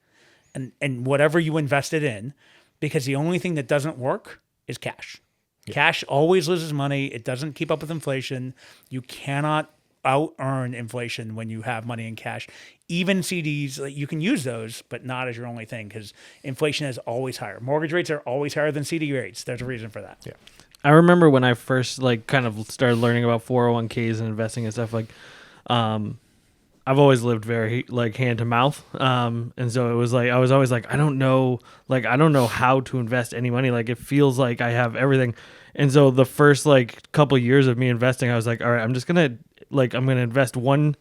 And whatever you invested in, because the only thing that doesn't work is cash. Yeah. Cash always loses money. It doesn't keep up with inflation. You cannot out-earn inflation when you have money in cash. Even CDs, you can use those, but not as your only thing, because inflation is always higher. Mortgage rates are always higher than CD rates. There's a reason for that. Yeah. I remember when I first like kind of started learning about 401ks and investing and stuff like, I've always lived very like hand to mouth. And so it was like, I was always like, I don't know how to invest any money. Like it feels like I have everything. And so the first like couple years of me investing, I was like, all right, I'm going to invest one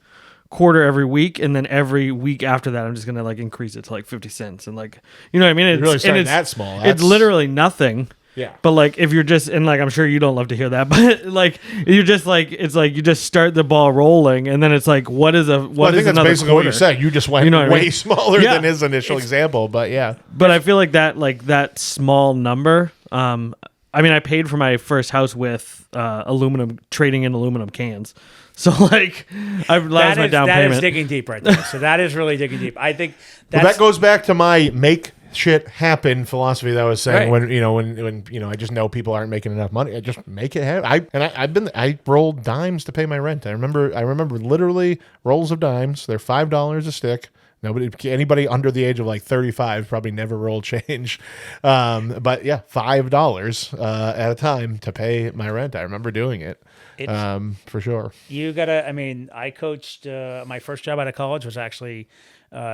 quarter every week, and then every week after that I'm just gonna like increase it to like 50 cents, and like, you know what I mean, it's really starting that small. It's literally nothing. Yeah. But like if you're just, and like I'm sure you don't love to hear that, but like you're just like, it's like you just start the ball rolling, and then it's like I think that's basically quarter? what you said. You just went way smaller Yeah. than his initial example, but yeah. But I feel like that small number, I mean, I paid for my first house with trading in aluminum cans. So like, that was my down payment. That is digging deep right there. So that is really digging deep. I think that goes back to my make shit happen philosophy that I was saying. Right. When I just know people aren't making enough money, I just make it happen. I rolled dimes to pay my rent. I remember literally rolls of dimes. They're $5 a stick. Anybody under the age of like 35 probably never rolled change. But yeah, $5 at a time to pay my rent. I remember doing it. For sure. You gotta. I mean, I coached. My first job out of college was actually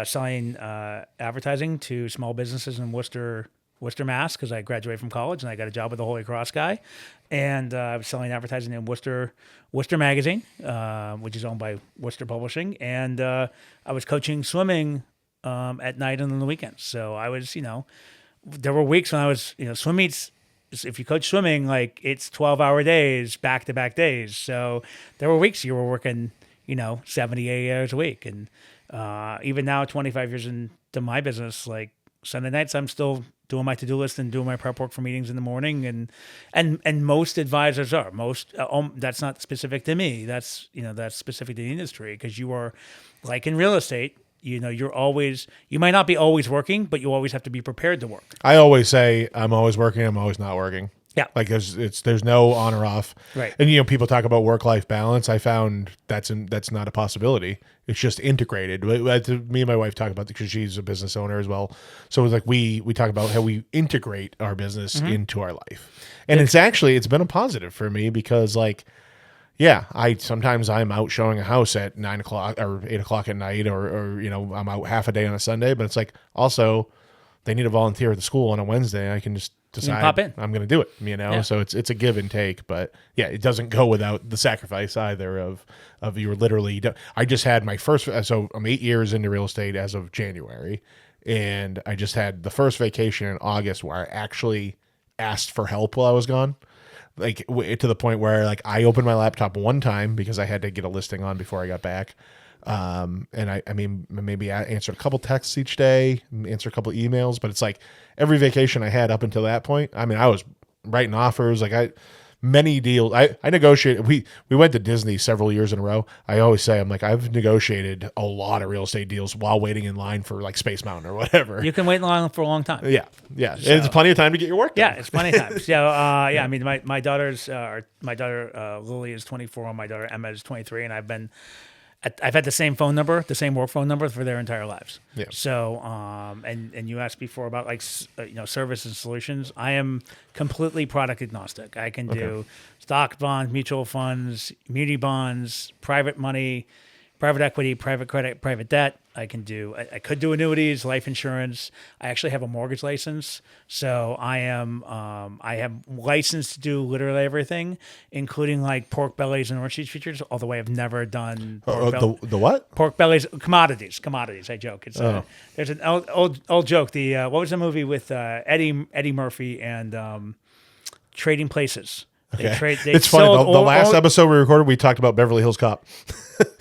selling advertising to small businesses in Worcester, Mass, because I graduated from college and I got a job with the Holy Cross guy, and I was selling advertising in Worcester Magazine, which is owned by Worcester Publishing, and I was coaching swimming at night and on the weekends. So I was, there were weeks when I was, swim meets. If you coach swimming, like it's 12-hour days, back-to-back days. So there were weeks you were working, 78 hours a week. And even now, 25 years into my business, like Sunday nights, I'm still doing my to-do list and doing my prep work for meetings in the morning. And most advisors are. That's not specific to me. That's specific to the industry, because you are, like in real estate, you might not be always working, but you always have to be prepared to work. I always say I'm always working. I'm always not working. Yeah. Like there's no on or off. Right. And people talk about work-life balance. I found that's not a possibility. It's just integrated. Me and my wife talk about it because she's a business owner as well. So it's like we talk about how we integrate our business into our life. And it's been a positive for me because like, yeah, sometimes I'm out showing a house at 9 o'clock or 8 o'clock at night, or I'm out half a day on a Sunday. But it's like also they need a volunteer at the school on a Wednesday. I can just decide pop in. I'm going to do it. Yeah. So it's a give and take. But yeah, it doesn't go without the sacrifice either of you're literally. I just had my first. So I'm 8 years into real estate as of January, and I just had the first vacation in August where I actually asked for help while I was gone. Like to the point where like I opened my laptop one time because I had to get a listing on before I got back. And I mean, maybe I answered a couple texts each day, answer a couple emails, but it's like every vacation I had up until that point. I mean, I was writing offers. Like many deals. I negotiated. We went to Disney several years in a row. I always say, I'm like, I've negotiated a lot of real estate deals while waiting in line for like Space Mountain or whatever. You can wait in line for a long time. Yeah. So, and it's plenty of time to get your work done. Yeah, it's plenty of time. So, I mean, my daughter Lily is 24 and my daughter Emma is 23, and I've had the same phone number, the same work phone number for their entire lives. Yeah. So, and you asked before about like service and solutions. I am completely product agnostic. I can do stock bonds, mutual funds, muni bonds, private money, private equity, private credit, private debt. I could do annuities, life insurance. I actually have a mortgage license, so I have license to do literally everything, including like pork bellies and orange juice features. Although I have never done the what? Pork bellies, commodities. I joke. It's there's an old joke. What was the movie with Eddie Murphy and Trading Places? Okay. It's funny. The last episode we recorded, we talked about Beverly Hills Cop.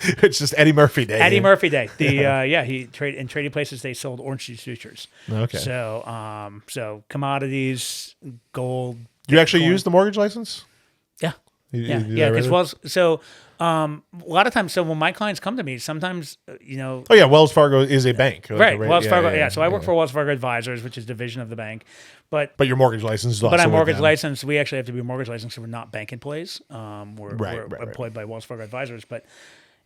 It's just Eddie Murphy Day. Eddie Murphy Day. He in Trading Places they sold orange juice futures. Okay. So commodities, gold. Do you actually use the mortgage license? Yeah. Yeah. Because a lot of times, so when my clients come to me, sometimes Oh yeah, Wells Fargo is a bank, right? Wells Fargo. Yeah. So I work for Wells Fargo Advisors, which is a division of the bank. But your mortgage license is also I'm mortgage with them. licensed. We actually have to be mortgage licensed. So we're not bank employees. We're Right. employed by Wells Fargo Advisors. But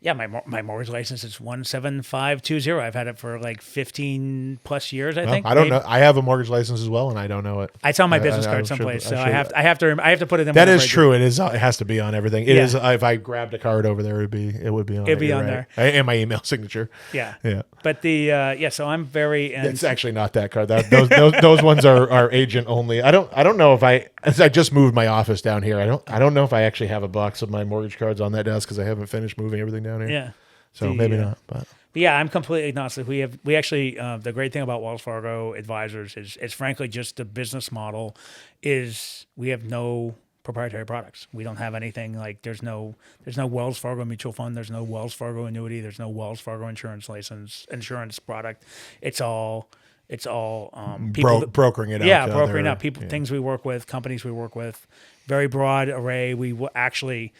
Yeah, my mortgage license is 17520. I've had it for like 15 plus years, I think. I don't maybe. know. I have a mortgage license as well, and I don't know it. It's on my business I card should- someplace, so should- I have to put it in. That whenever is I do. true. It is. It has to be on everything. It Yeah. is. If I grabbed a card over there, it would be on. It'd be You're on right. And my email signature. Yeah. Yeah. But so I'm very. And It's actually not that card. Those ones are agent only. I don't know if I just moved my office down here. I don't know if I actually have a box of my mortgage cards on that desk because I haven't finished moving everything down here. yeah. So maybe not. But Yeah, I'm completely agnostic. We actually the great thing about Wells Fargo Advisors is frankly just the business model is we have no proprietary products. We don't have anything like there's no Wells Fargo mutual fund, there's no Wells Fargo annuity, there's no Wells Fargo insurance product. It's all people brokering it out. yeah, to brokering other- out people, yeah. things we work with, companies we work with, very broad array. Actually,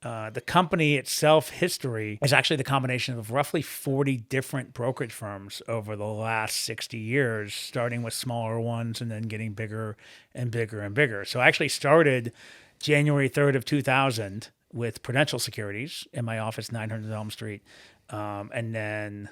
the company itself history is actually the combination of roughly 40 different brokerage firms over the last 60 years, starting with smaller ones and then getting bigger and bigger and bigger. So I actually started January 3rd of 2000 with Prudential Securities in my office, 900 Elm Street. And then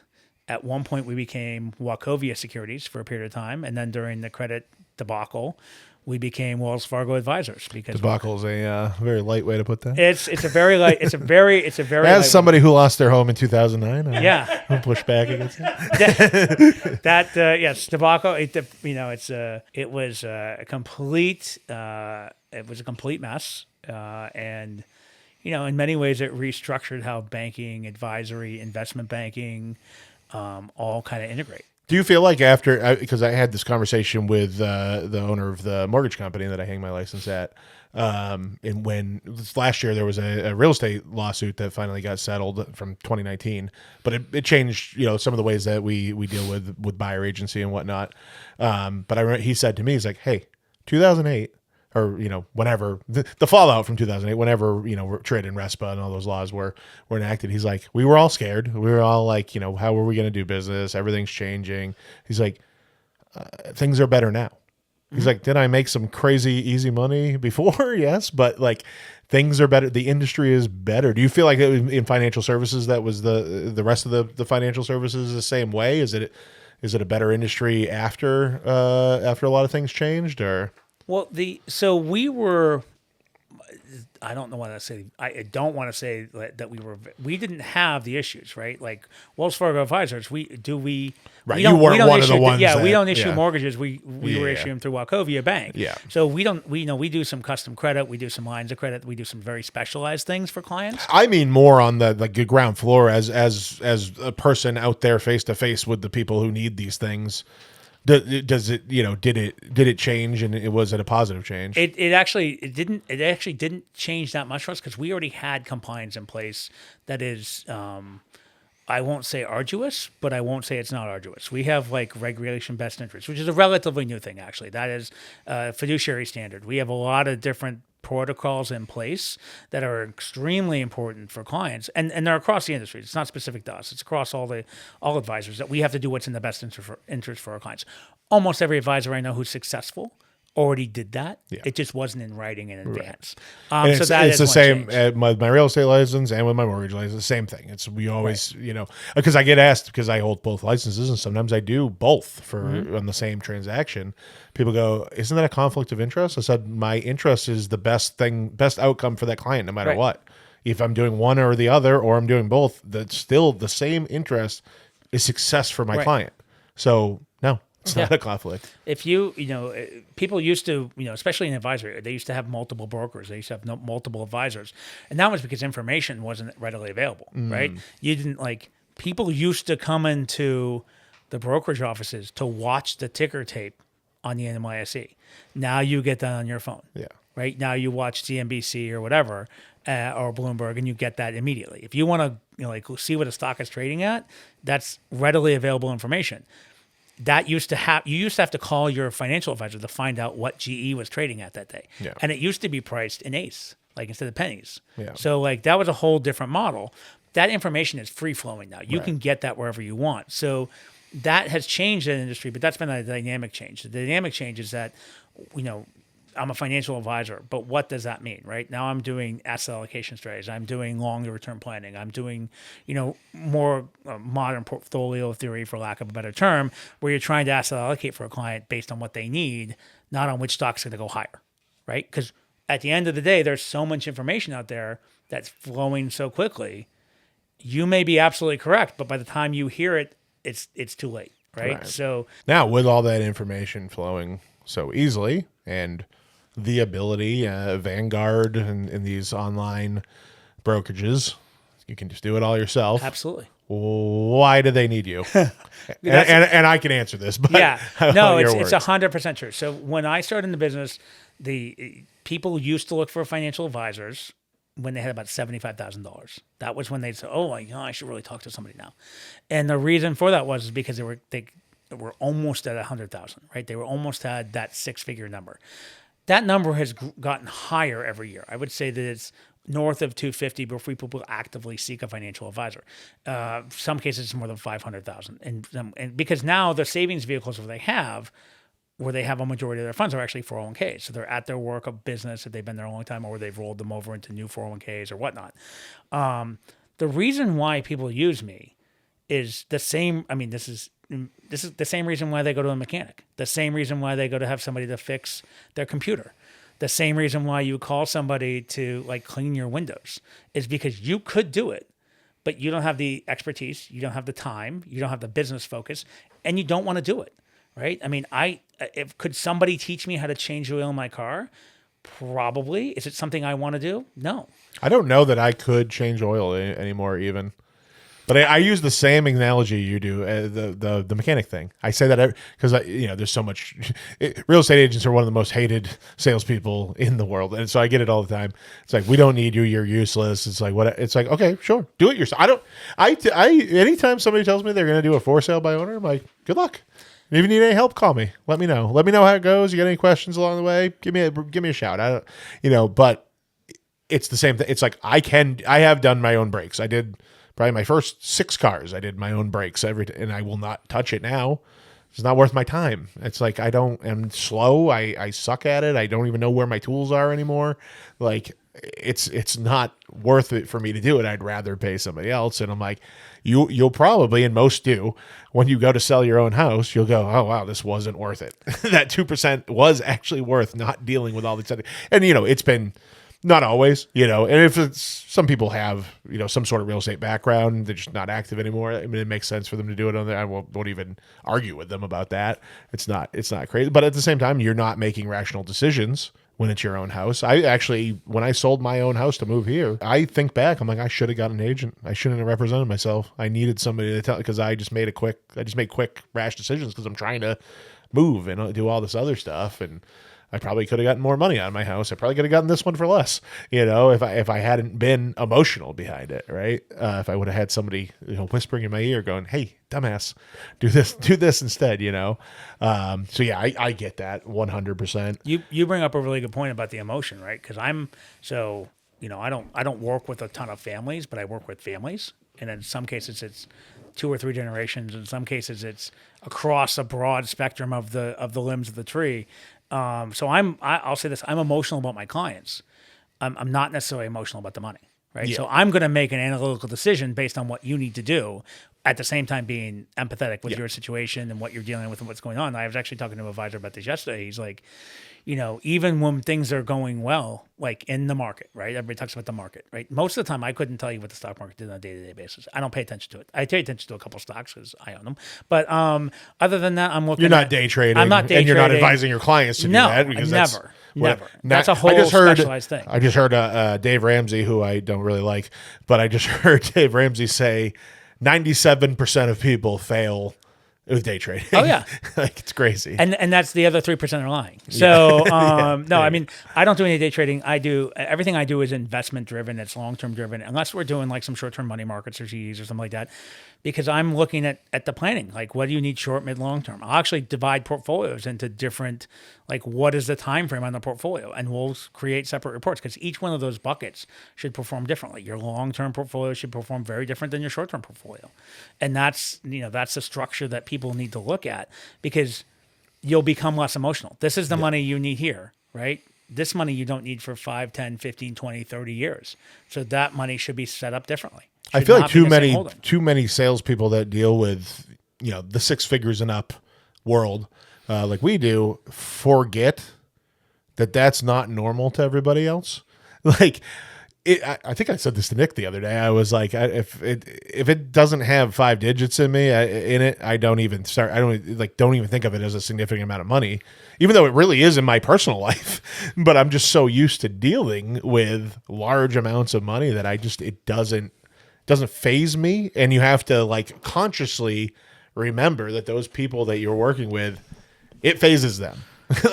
at one point we became Wachovia Securities for a period of time. And then during the credit debacle, we became Wells Fargo Advisors because Debacle is a very light way to put that. it's a very As light- somebody who lost their home in 2009, yeah. I'll push back against it. Yes, debacle. It was a complete mess, and in many ways it restructured how banking, advisory, investment banking, all kind of integrate. Do you feel like because I had this conversation with the owner of the mortgage company that I hang my license at, and when last year there was a real estate lawsuit that finally got settled from 2019, but it changed some of the ways that we deal with buyer agency and whatnot. But I remember he said to me, he's like, "Hey, 2008." Or whenever the fallout from 2008, whenever TRID and RESPA and all those laws were enacted, he's like, we were all scared. We were all like, how are we going to do business? Everything's changing. He's like, things are better now. He's like, did I make some crazy easy money before? Yes, but like things are better. The industry is better. Do you feel like in financial services that was the rest of the financial services the same way? Is it a better industry after a lot of things changed or? Well, we were. I don't know what to say. I don't want to say that we didn't have the issues, right? Like Wells Fargo Advisors, Right, we you don't, weren't we don't one of issue, the ones yeah, that- we don't issue yeah. mortgages. We were Yeah. issuing through Wachovia Bank. Yeah. So we do some custom credit, we do some lines of credit, we do some very specialized things for clients. I mean more on the ground floor as a person out there face to face with the people who need these things. Does it did it change and was it a positive change? It actually didn't change that much for us because we already had compliance in place that is I won't say arduous, but I won't say it's not arduous. We have like regulation best interest, which is a relatively new thing actually. That is a fiduciary standard. We have a lot of different protocols in place that are extremely important for clients, and they're across the industry. It's not specific to us. It's across all advisors that we have to do what's in the best interest for our clients. Almost every advisor I know who's successful already did that. Yeah. It just wasn't in writing in advance. And So that it's is the one same change. at my real estate license and with my mortgage license. Same thing. It's we always because I get asked because I hold both licenses and sometimes I do both for on the same transaction. People go, "Isn't that a conflict of interest?" I said, "My interest is the best outcome for that client, no matter Right. what. If I'm doing one or the other, or I'm doing both, that's still the same interest is success for my Right. client. So no." It's not Yeah. a conflict. If people used to, especially in advisory, they used to have multiple brokers. They used to have multiple advisors. And that was because information wasn't readily available, right? You didn't people used to come into the brokerage offices to watch the ticker tape on the NYSE. Now you get that on your phone. Yeah. Right? Now you watch CNBC or whatever, or Bloomberg, and you get that immediately. If you want to, see what a stock is trading at, that's readily available information. That you used to have to call your financial advisor to find out what GE was trading at that day. Yeah. And it used to be priced in ACE, instead of pennies. Yeah. So that was a whole different model. That information is free flowing now. You Right. can get that wherever you want. So that has changed the industry, but that's been a dynamic change. The dynamic change is that, I'm a financial advisor, but what does that mean, right? Now I'm doing asset allocation strategies. I'm doing longer term planning. I'm doing, more modern portfolio theory, for lack of a better term, where you're trying to asset allocate for a client based on what they need, not on which stock's going to go higher, right? Because at the end of the day, there's so much information out there that's flowing so quickly. You may be absolutely correct, but by the time you hear it, it's too late, right? So now with all that information flowing so easily and the ability, Vanguard and these online brokerages, you can just do it all yourself. absolutely. Why do they need you? and I can answer this, but Yeah, no, it's words. 100% true. So when I started in the business, the people used to look for financial advisors when they had about $75,000. That was when they'd say, "Oh, I should really talk to somebody now." And the reason for that was because they were almost at 100,000, right? They were almost at that six-figure number. That number has gotten higher every year. I would say that it's north of 250 before people actively seek a financial advisor. Some cases it's more than 500,000, and because now the savings vehicles where they have a majority of their funds are actually 401ks. So they're at their work of business if they've been there a long time, or they've rolled them over into new 401ks or whatnot. The reason why people use me is the same. I mean, this is the same reason why they go to a mechanic, the same reason why they go to have somebody to fix their computer, the same reason why you call somebody to clean your windows is because you could do it, but you don't have the expertise, you don't have the time, you don't have the business focus, and you don't want to do it, right? I mean, could somebody teach me how to change the oil in my car? Probably. Is it something I want to do? No. I don't know that I could change oil anymore even. But I use the same analogy you do, the mechanic thing. I say that because there's so much. Real estate agents are one of the most hated salespeople in the world, and so I get it all the time. It's like, we don't need you. You're useless. It's like, what? It's like, okay, sure, do it yourself. Anytime somebody tells me they're going to do a for sale by owner, I'm like, good luck. If you need any help, call me. Let me know. Let me know how it goes. You got any questions along the way? Give me a shout. I don't, but it's the same thing. It's like I have done my own brakes. I did. Probably my first 6 cars, I did my own brakes and I will not touch it now. It's not worth my time. It's like I'm slow. I suck at it. I don't even know where my tools are anymore. Like it's not worth it for me to do it. I'd rather pay somebody else. And I'm like, you'll probably, and most do, when you go to sell your own house, you'll go, oh wow, this wasn't worth it. That 2% was actually worth not dealing with all these other. And it's been. Not always, and if some people have, some sort of real estate background, they're just not active anymore. I mean, it makes sense for them to do it on there. I won't even argue with them about that. It's not crazy. But at the same time, you're not making rational decisions when it's your own house. When I sold my own house to move here, I think back, I'm like, I should have got an agent. I shouldn't have represented myself. I needed somebody to tell, because I just made quick, rash decisions because I'm trying to move and do all this other stuff. And I probably could have gotten more money out of my house. I probably could have gotten this one for less, if I hadn't been emotional behind it, right? If I would have had somebody, whispering in my ear going, hey, dumbass, do this instead, So yeah, I get that 100%. You bring up a really good point about the emotion, right? Because I don't work with a ton of families, but I work with families. And in some cases it's 2 or 3 generations. In some cases it's across a broad spectrum of the limbs of the tree. So I'll say this, I'm emotional about my clients. I'm not necessarily emotional about the money, right? Yeah. So I'm going to make an analytical decision based on what you need to do, at the same time being empathetic with your situation and what you're dealing with and what's going on. I was actually talking to an advisor about this yesterday. He's like, even when things are going well, like in the market, right? Everybody talks about the market, right? Most of the time, I couldn't tell you what the stock market did on a day-to-day basis. I don't pay attention to it. I pay attention to a couple of stocks because I own them. But other than that, I'm looking. You're not day trading. I'm not day and you're trading. not advising your clients to do that. Because never. That's a I whole just heard, specialized thing. I just heard Dave Ramsey, who I don't really like, but I just heard Dave Ramsey say 97% of people fail with day trading. Oh yeah, it's crazy. And that's the other 3% are lying. So no, I mean, I don't do any day trading. Everything I do is investment driven. It's long term driven, unless we're doing like some short term money markets or CDs or something like that. Because I'm looking at the planning, like what do you need short, mid, long term? I'll actually divide portfolios into different, like what is the time frame on the portfolio, and we'll create separate reports because each one of those buckets should perform differently. Your long term portfolio should perform very different than your short term portfolio, and that's the structure that people need to look at because you'll become less emotional. This is the money you need here. right? This money you don't need for 5, 10, 15, 20, 30 years. So that money should be set up differently. I Should feel not like be the same holding. too many salespeople that deal with the 6 figures and up world, like we do, forget that that's not normal to everybody else. Like, I think I said this to Nick the other day. I was like, if it doesn't have 5 digits in it, I don't even think of it as a significant amount of money, even though it really is in my personal life. But I'm just so used to dealing with large amounts of money that it doesn't faze me. And you have to like consciously remember that those people that you're working with, it phases them.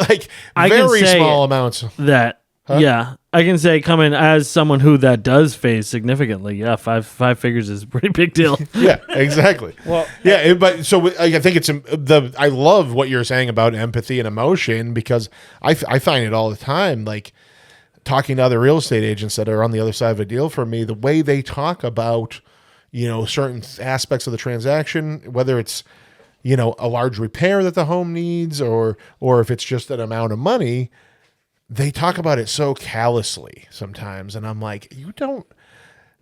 Like very small amounts. That yeah, I can say coming as someone who that does phase significantly. Yeah, five figures is a pretty big deal. Yeah, exactly. Well, yeah, but so I think I love what you're saying about empathy and emotion, because I find it all the time, like talking to other real estate agents that are on the other side of a deal for me, the way they talk about, certain aspects of the transaction, whether it's, a large repair that the home needs or if it's just an amount of money, they talk about it so callously sometimes. And I'm like,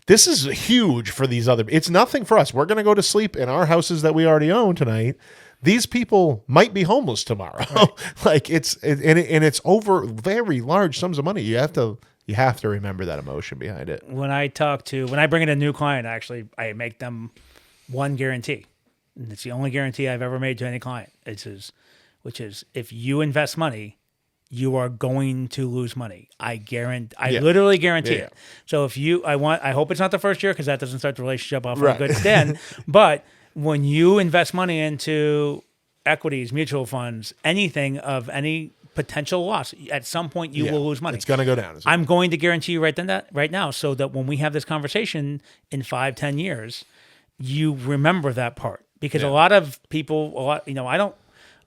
this is huge for these it's nothing for us. We're going to go to sleep in our houses that we already own tonight. These people might be homeless tomorrow. Right. Like it's over very large sums of money. You have to remember that emotion behind it. When I bring in a new client, actually, I make them one guarantee. And it's the only guarantee I've ever made to any client. Which is if you invest money, you are going to lose money. I literally guarantee it. So I hope it's not the first year, because that doesn't start the relationship off on a good stand. But when you invest money into equities, mutual funds, anything of any potential loss, at some point you will lose money. It's going to go down. I'm going to guarantee you right now, so that when we have this conversation in 5-10 years, you remember that part. Because a lot of people,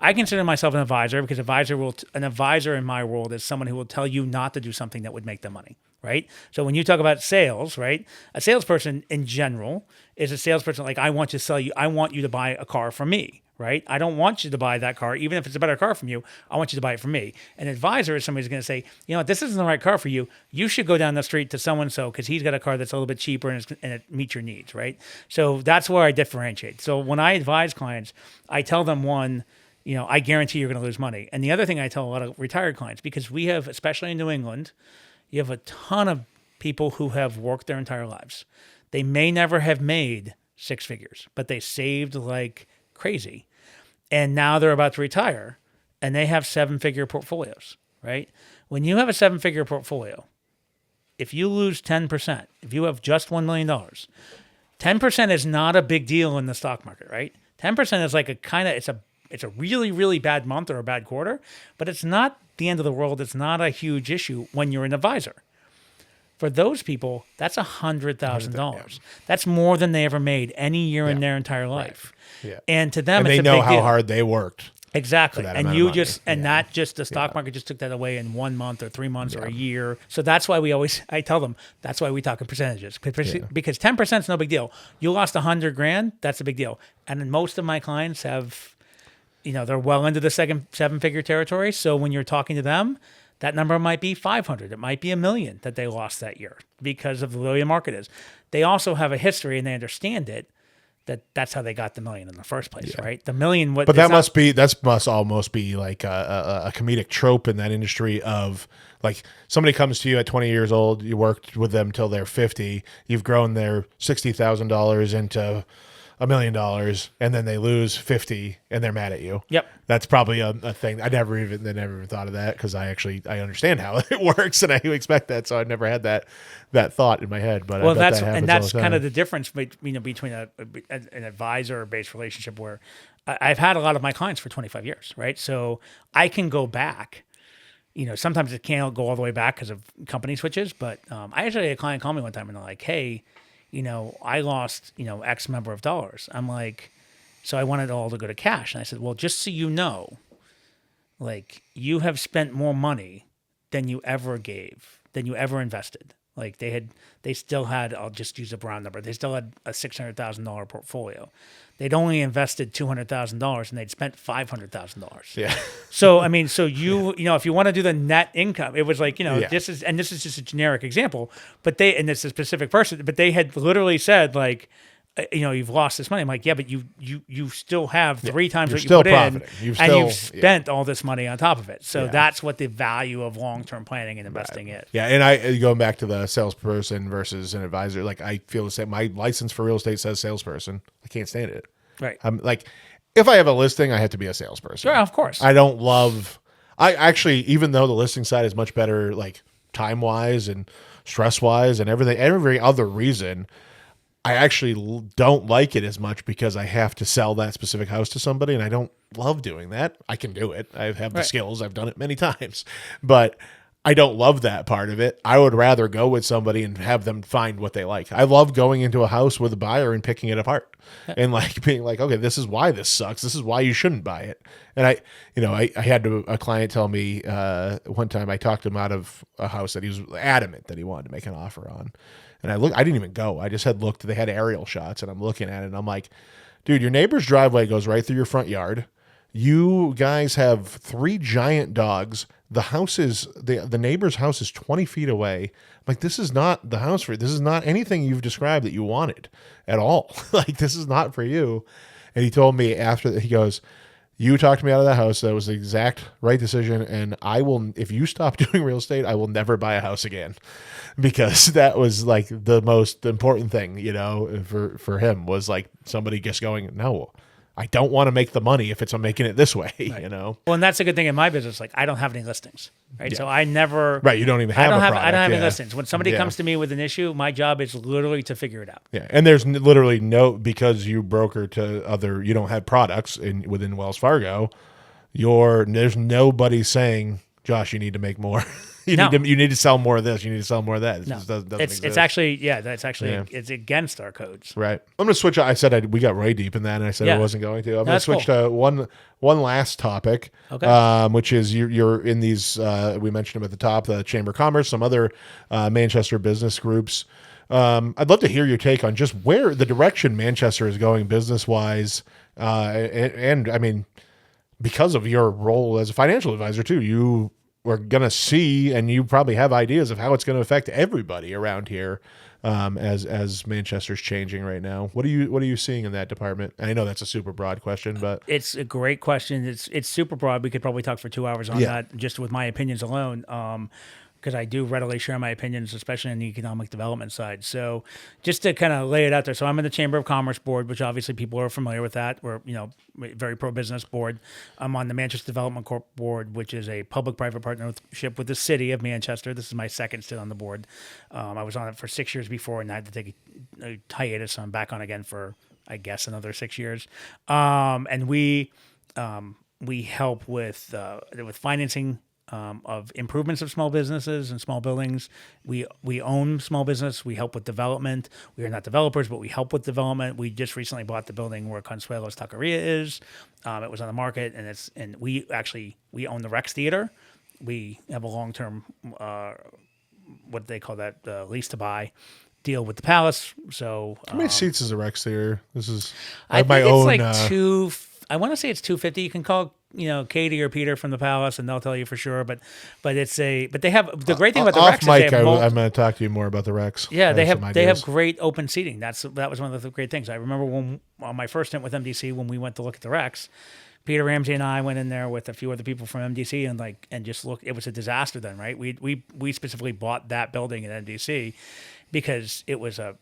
I consider myself an advisor, because an advisor in my world is someone who will tell you not to do something that would make them money, right? So when you talk about sales, right, a salesperson in general is a salesperson like, I want you to buy a car from me, right? I don't want you to buy that car, even if it's a better car from you. I want you to buy it from me. An advisor is somebody who's going to say, this isn't the right car for you. You should go down the street to so-and-so because he's got a car that's a little bit cheaper and it meets your needs, right? So that's where I differentiate. So when I advise clients, I tell them I guarantee you're going to lose money. And the other thing I tell a lot of retired clients, because we have, especially in New England, you have a ton of people who have worked their entire lives. They may never have made 6 figures, but they saved like crazy. And now they're about to retire and they have 7-figure portfolios, right? When you have a 7-figure portfolio, if you lose 10%, if you have just $1 million, 10% is not a big deal in the stock market, right? 10% is like it's a really, really bad month or a bad quarter, but it's not the end of the world. It's not a huge issue when you're an advisor. For those people, that's $100,000. That's more than they ever made any year in their entire life. Right. Yeah. And to them, it's a big deal. They know how hard they worked. Exactly. And the stock market just took that away in 1 month or 3 months or a year. So that's why I tell them, that's why we talk in percentages. Because 10% is no big deal. You lost $100,000, that's a big deal. And then most of my clients have, they're well into the 7-figure territory. So when you're talking to them, that number might be 500. It might be $1 million that they lost that year because of the way the market is. They also have a history and they understand it. That's how they got the $1 million in the first place, right? The $1 million. But that must almost be like a comedic trope in that industry of like somebody comes to you at 20 years old, you worked with them till they're 50, you've grown their $60,000 into $1 million, and then they lose 50 and they're mad at you. Yep. That's probably a thing. I never even thought of that, because I understand how it works and I expect that. So I never had that thought in my head, but that's kind of the difference between an advisor-based relationship where I've had a lot of my clients for 25 years, right? So I can go back. Sometimes it can't go all the way back because of company switches, but I actually had a client call me one time and they're like, hey, I lost, X number of dollars. I'm like, so I wanted it all to go to cash. And I said, well, just so you know, like you have spent more money than you ever invested. Like they still had, I'll just use a round number. They still had a $600,000 portfolio. They'd only invested $200,000 and they'd spent $500,000. Yeah. So, I mean, so if you want to do the net income, it was like, Yeah. this is just a generic example, and it's a specific person, but they had literally said like, you've lost this money. I'm like, yeah, but you still have three times what you still put in, profiting. You've and still- you've spent all this money on top of it. So Yeah. that's what the value of long-term planning and investing is. Yeah, and going back to the salesperson versus an advisor, like I feel the same. My license for real estate says salesperson. I can't stand it. Right. I'm like, if I have a listing, I have to be a salesperson. Sure, of course. I don't love. I actually, even though the listing side is much better, like time wise and stress wise and everything, every other reason, I actually don't like it as much because I have to sell that specific house to somebody, and I don't love doing that. I can do it. I have the Right. skills. I've done it many times, but I don't love that part of it. I would rather go with somebody and have them find what they like. I love going into a house with a buyer and picking it apart and like being like, okay, this is why this sucks. This is why you shouldn't buy it. And I had a client tell me one time I talked him out of a house that he was adamant that he wanted to make an offer on. And I didn't even go. I just had looked. They had aerial shots, and I'm looking at it, and I'm like, dude, your neighbor's driveway goes right through your front yard. You guys have 3 giant dogs. The house is the neighbor's house is 20 feet away. I'm like, this is not the house for you. This is not anything you've described that you wanted at all. Like, this is not for you. And he told me after that, he goes, you talked me out of that house. That was the exact right decision. And I will, if you stop doing real estate, I will never buy a house again, because that was like the most important thing, for him, was like somebody just going, no, I don't want to make the money if I'm making it this way, Well, and that's a good thing in my business. Like, I don't have any listings, right? Yeah. So I never, Right. You don't even have I don't a have product. any Yeah. listings. When somebody Yeah. comes to me with an issue, my job is literally to figure it out. Yeah. And there's literally because you broker to you don't have products within Wells Fargo, there's nobody saying, Josh, you need to make more. You need to sell more of this. You need to sell more of that. It just doesn't exist. It's actually, it's against our codes. Right. I'm going to switch. I said we got way deep in that, and I said I wasn't going to. I'm going to switch to one last topic, Okay. Which is you're in these, we mentioned them at the top, the Chamber of Commerce, some other Manchester business groups. I'd love to hear your take on just where the direction Manchester is going business-wise. And I mean, because of your role as a financial advisor too, you are going to see, and you probably have ideas of how it's going to affect everybody around here, as Manchester's changing right now. What are you seeing in that department? I know that's a super broad question, but It's a great question. It's super broad. We could probably talk for 2 hours on that just with my opinions alone. Because I do readily share my opinions, especially on the economic development side. So just to kind of lay it out there. So I'm in the Chamber of Commerce board, which obviously people are familiar with that. We're, very pro-business board. I'm on the Manchester Development Corp board, which is a public-private partnership with the city of Manchester. This is my second stint on the board. I was on it for 6 years before, and I had to take a hiatus, so I'm back on again for, I guess, another 6 years. And we help with financing of improvements of small businesses and small buildings. We own small business. We help with development. We are not developers, but we help with development. We just recently bought the building where Consuelo's Taqueria is. It was on the market, and we own the Rex Theater. We have a long-term, what they call that, lease to buy deal with the Palace. So how many seats is the Rex Theater? This is I have my think own. it's like two. I want to say it's 250. You can call Katie or Peter from the Palace, and they'll tell you for sure. But they have the great thing about the off Rex mic. is they have I'm going to talk to you more about the Rex. yeah, I they some have ideas. great open seating. That was one of the great things. I remember when on my first stint with MDC, when we went to look at the Rex, Peter Ramsey and I went in there with a few other people from MDC and just looked. It was a disaster then, right? We specifically bought that building at MDC because it was a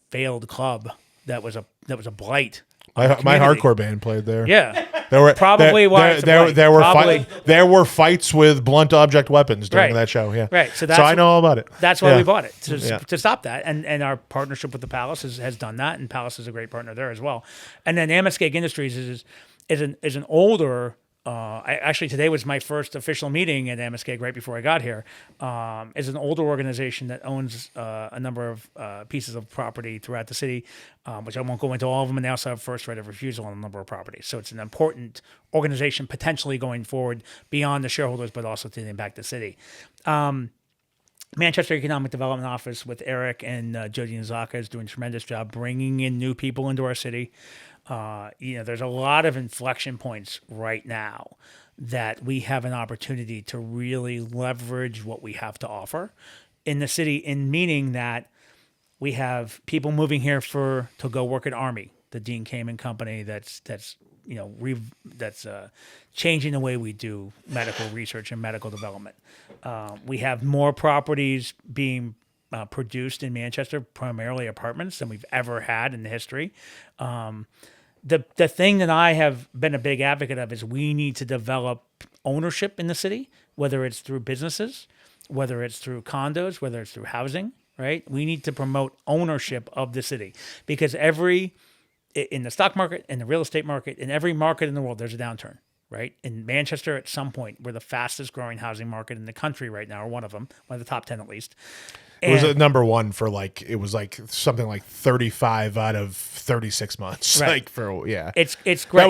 failed club that was a blight. My community. hardcore band played there. Yeah. There were Probably why it's a blight. there were fights with blunt object weapons during Right. that show. Yeah, Right. So I know all about it. That's why Yeah. we bought it to Yeah. stop that, and our partnership with the Palace has done that, and Palace is a great partner there as well. And then Amaskeg Industries is an older. Actually, today was my first official meeting at Amaskeg right before I got here. Is an older organization that owns a number of pieces of property throughout the city, which I won't go into all of them. And they also have first right of refusal on a number of properties. So it's an important organization potentially going forward beyond the shareholders, but also to impact the city. Manchester Economic Development Office with Eric and Jody Nizaka is doing a tremendous job bringing in new people into our city. There's a lot of inflection points right now that we have an opportunity to really leverage what we have to offer in the city, in meaning that we have people moving here to go work at Army, the Dean Kamen company that's changing the way we do medical research and medical development. We have more properties being produced in Manchester, primarily apartments, than we've ever had in the history. The thing that I have been a big advocate of is we need to develop ownership in the city, whether it's through businesses, whether it's through condos, whether it's through housing, right? We need to promote ownership of the city because in the stock market, in the real estate market, in every market in the world, there's a downturn, right? In Manchester, at some point, we're the fastest growing housing market in the country right now, or one of the top 10 at least. It was a number one for it was something like 35 out of 36 months. Right. It's great. That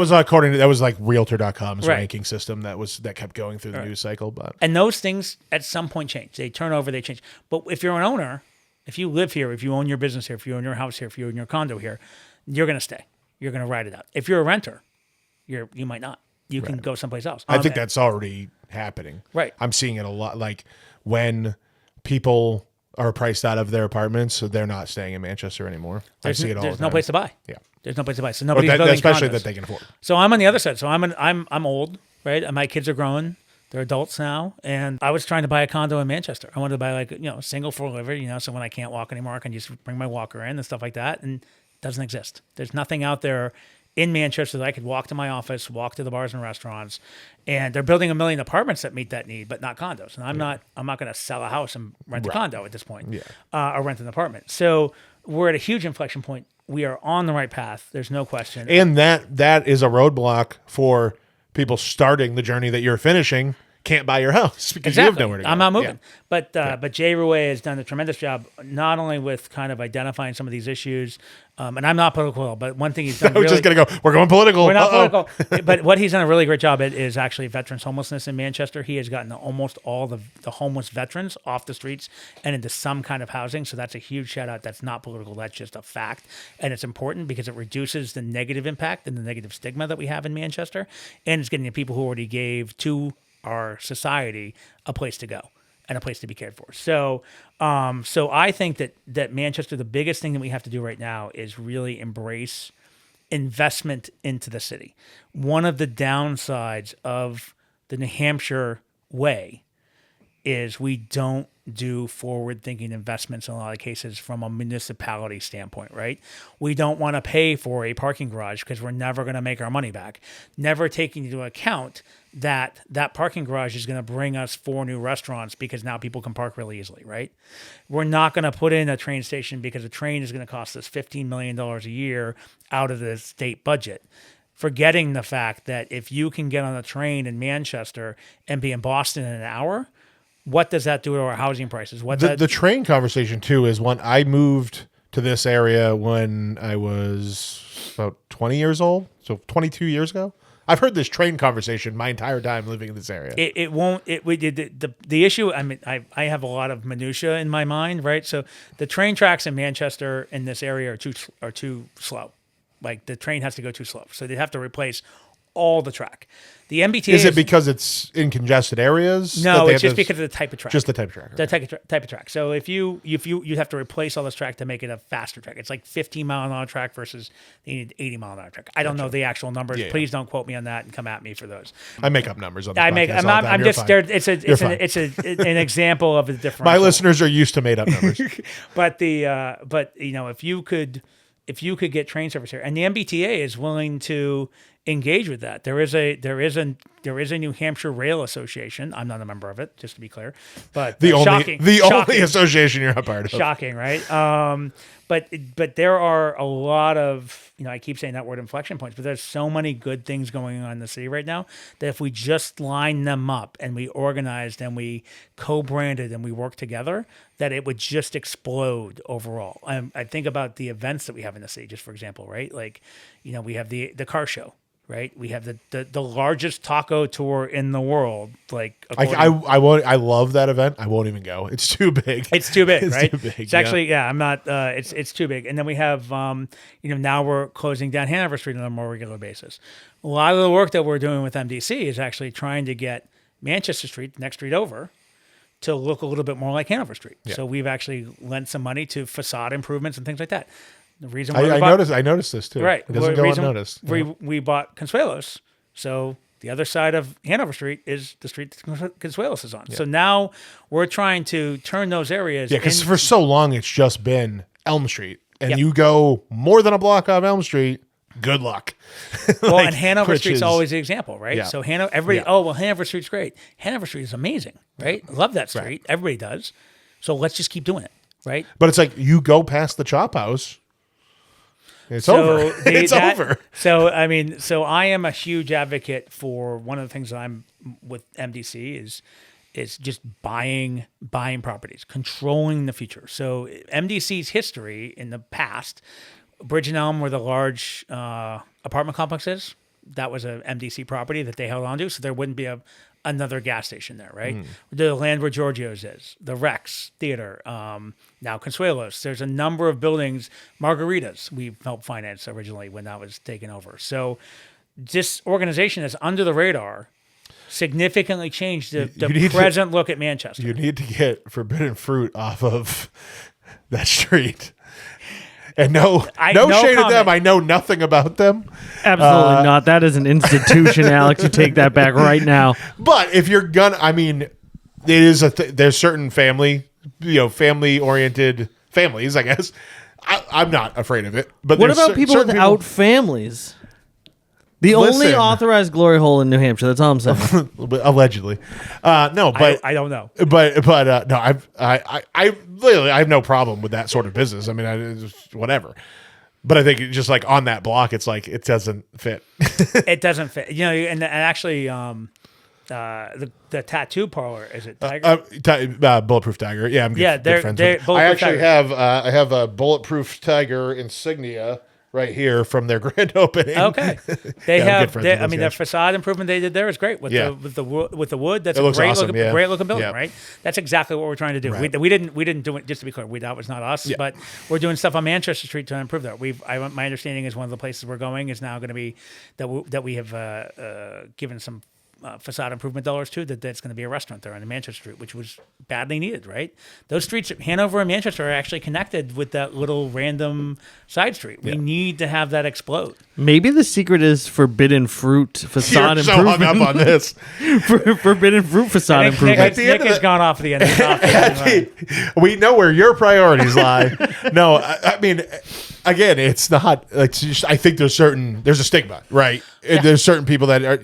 was like Realtor.com's Right. ranking system that kept going through the news cycle. But And those things at some point change. They turn over, they change. But if you're an owner, if you live here, if you own your business here, if you own your house here, if you own your condo here, you're going to stay. You're going to ride it out. If you're a renter, you might not. You can go someplace else. I think that's already happening. Right. I'm seeing it a lot. Like when people are priced out of their apartments, so they're not staying in Manchester anymore. I see it all the There's no time. place to buy. Yeah. There's no place to buy. So nobody's building especially condos. that they can afford. So I'm on the other side. So I'm old, right? And my kids are growing. They're adults now. And I was trying to buy a condo in Manchester. I wanted to buy a single floor so when I can't walk anymore, I can just bring my walker in and stuff like that. And it doesn't exist. There's nothing out there in Manchester that I could walk to my office, walk to the bars and restaurants, and they're building 1 million apartments that meet that need, but not condos. And I'm not going to sell a house and rent a condo at this point, or rent an apartment. So we're at a huge inflection point. We are on the right path. There's no question. And that is a roadblock for people starting the journey that you're finishing. Can't buy your house because you have nowhere to go. I'm not moving. Yeah. But Jay Rouet has done a tremendous job, not only with kind of identifying some of these issues, and I'm not political, but one thing he's done I was just going to go, we're going political. We're not political. But what he's done a really great job at is actually veterans homelessness in Manchester. He has gotten almost all the homeless veterans off the streets and into some kind of housing. So that's a huge shout out. That's not political. That's just a fact. And it's important because it reduces the negative impact and the negative stigma that we have in Manchester. And it's getting the people who already gave to our society a place to go and a place to be cared for. So I think that Manchester, the biggest thing that we have to do right now is really embrace investment into the city. One of the downsides of the New Hampshire way is we don't do forward-thinking investments in a lot of cases from a municipality standpoint, right? We don't want to pay for a parking garage because we're never going to make our money back. Never taking into account that parking garage is going to bring us 4 new restaurants because now people can park really easily, right? We're not going to put in a train station because a train is going to cost us $15 million a year out of the state budget. Forgetting the fact that if you can get on a train in Manchester and be in Boston in an hour, what does that do to our housing prices? The train conversation, too, is one I moved to this area when I was about 20 years old, so 22 years ago. I've heard this train conversation my entire time living in this area. The issue, I mean, I have a lot of minutia in my mind, right? So the train tracks in Manchester in this area are too slow. Like the train has to go too slow. So they have to replace all the track. The MBTA is it because it's in congested areas? No, it's just because of the type of track. Just the type of track. The type of track. So if you have to replace all this track to make it a faster track. It's like 15-mile-an-hour track versus the 80-mile-an-hour track. I don't know the actual numbers. Yeah. Please don't quote me on that and come at me for those. I make up numbers on the I'm podcast all the time. I'm You're just fine. there. It's an example of a different. My listeners are used to made up numbers. But if you could get train service here, and the MBTA is willing to engage with that. There is a New Hampshire Rail Association. I'm not a member of it, just to be clear. But the shocking, only association you're a part of. Shocking, right? But there are a lot of, I keep saying that word inflection points, but there's so many good things going on in the city right now that if we just line them up and we organized and we co-branded and we work together, that it would just explode overall. I think about the events that we have in the city, just for example, right? Like, we have the car show, right? We have the largest taco tour in the world. Like, I love that event. I won't even go. It's too big. it's too big, It's right? too big, It's yeah. actually, I'm not. It's too big. And then we have, now we're closing down Hanover Street on a more regular basis. A lot of the work that we're doing with MDC is actually trying to get Manchester Street, the next street over, to look a little bit more like Hanover Street. Yeah. So we've actually lent some money to facade improvements and things like that. The reason why I noticed this too. right, It doesn't go unnoticed. we bought Consuelos, so the other side of Hanover Street is the street that Consuelos is on. So now we're trying to turn those areas. Yeah, because for so long it's just been Elm Street, and Yep. you go more than a block off Elm Street. Good luck. Well, and Hanover Street's always the example, right? Yeah. So everybody, Hanover Street's great. Hanover Street is amazing, right? Love that street. Right. Everybody does. So let's just keep doing it, right? But it's like you go past the Chop House. It's So over. It's over. So I am a huge advocate for one of the things that I'm with MDC is just buying properties, controlling the future. So MDC's history in the past, Bridge and Elm were the large apartment complexes. That was a MDC property that they held onto, so there wouldn't be another gas station there, right? The land where Giorgio's is, the Rex Theater, now Consuelos. There's a number of buildings, Margaritas, we helped finance originally when that was taken over. So this organization is under the radar, significantly changed the present look at Manchester. You need to get Forbidden Fruit off of that street. And no shade at comment. them. I know nothing about them. Absolutely not. That is an institution, Alex. You take that back right now. But if you're gonna, I mean, it is there's certain family-oriented families, I guess. I'm not afraid of it. But What there's about people certain without families? The only Listen. authorized glory hole in New Hampshire. That's all I'm saying. allegedly, no, but I don't know. but no, I literally I have no problem with that sort of business. I mean, it's whatever. But I think just like on that block, it's like it doesn't fit. It doesn't fit. And actually, the tattoo parlor, is it Tiger? Bulletproof Tiger. Yeah, I'm good, Yeah, good friends with them. I actually have I have a Bulletproof Tiger insignia right here from their grand opening. Okay, Yeah, I'm good friends with I those mean, the guys. facade improvement they did there is great with the wood. That's It a looks great awesome, looking, yeah. great looking building, Yeah. right? That's exactly what we're trying to do. Right. We didn't do it, just to be clear. That was not us, but we're doing stuff on Manchester Street to improve that. My understanding is one of the places we're going is now going to be that we have given some facade improvement dollars to, that's going to be a restaurant there on the Manchester Street, which was badly needed, right? Those streets, Hanover and Manchester, are actually connected with that little random side street. We need to have that explode. Maybe the secret is forbidden fruit facade You're so hung improvement. up on this. Forbidden fruit facade Nick improvement. Nick has gone off the end. We know where your priorities lie. No, I mean, again, it's not. It's just, I think there's a stigma, right? There's certain people that are,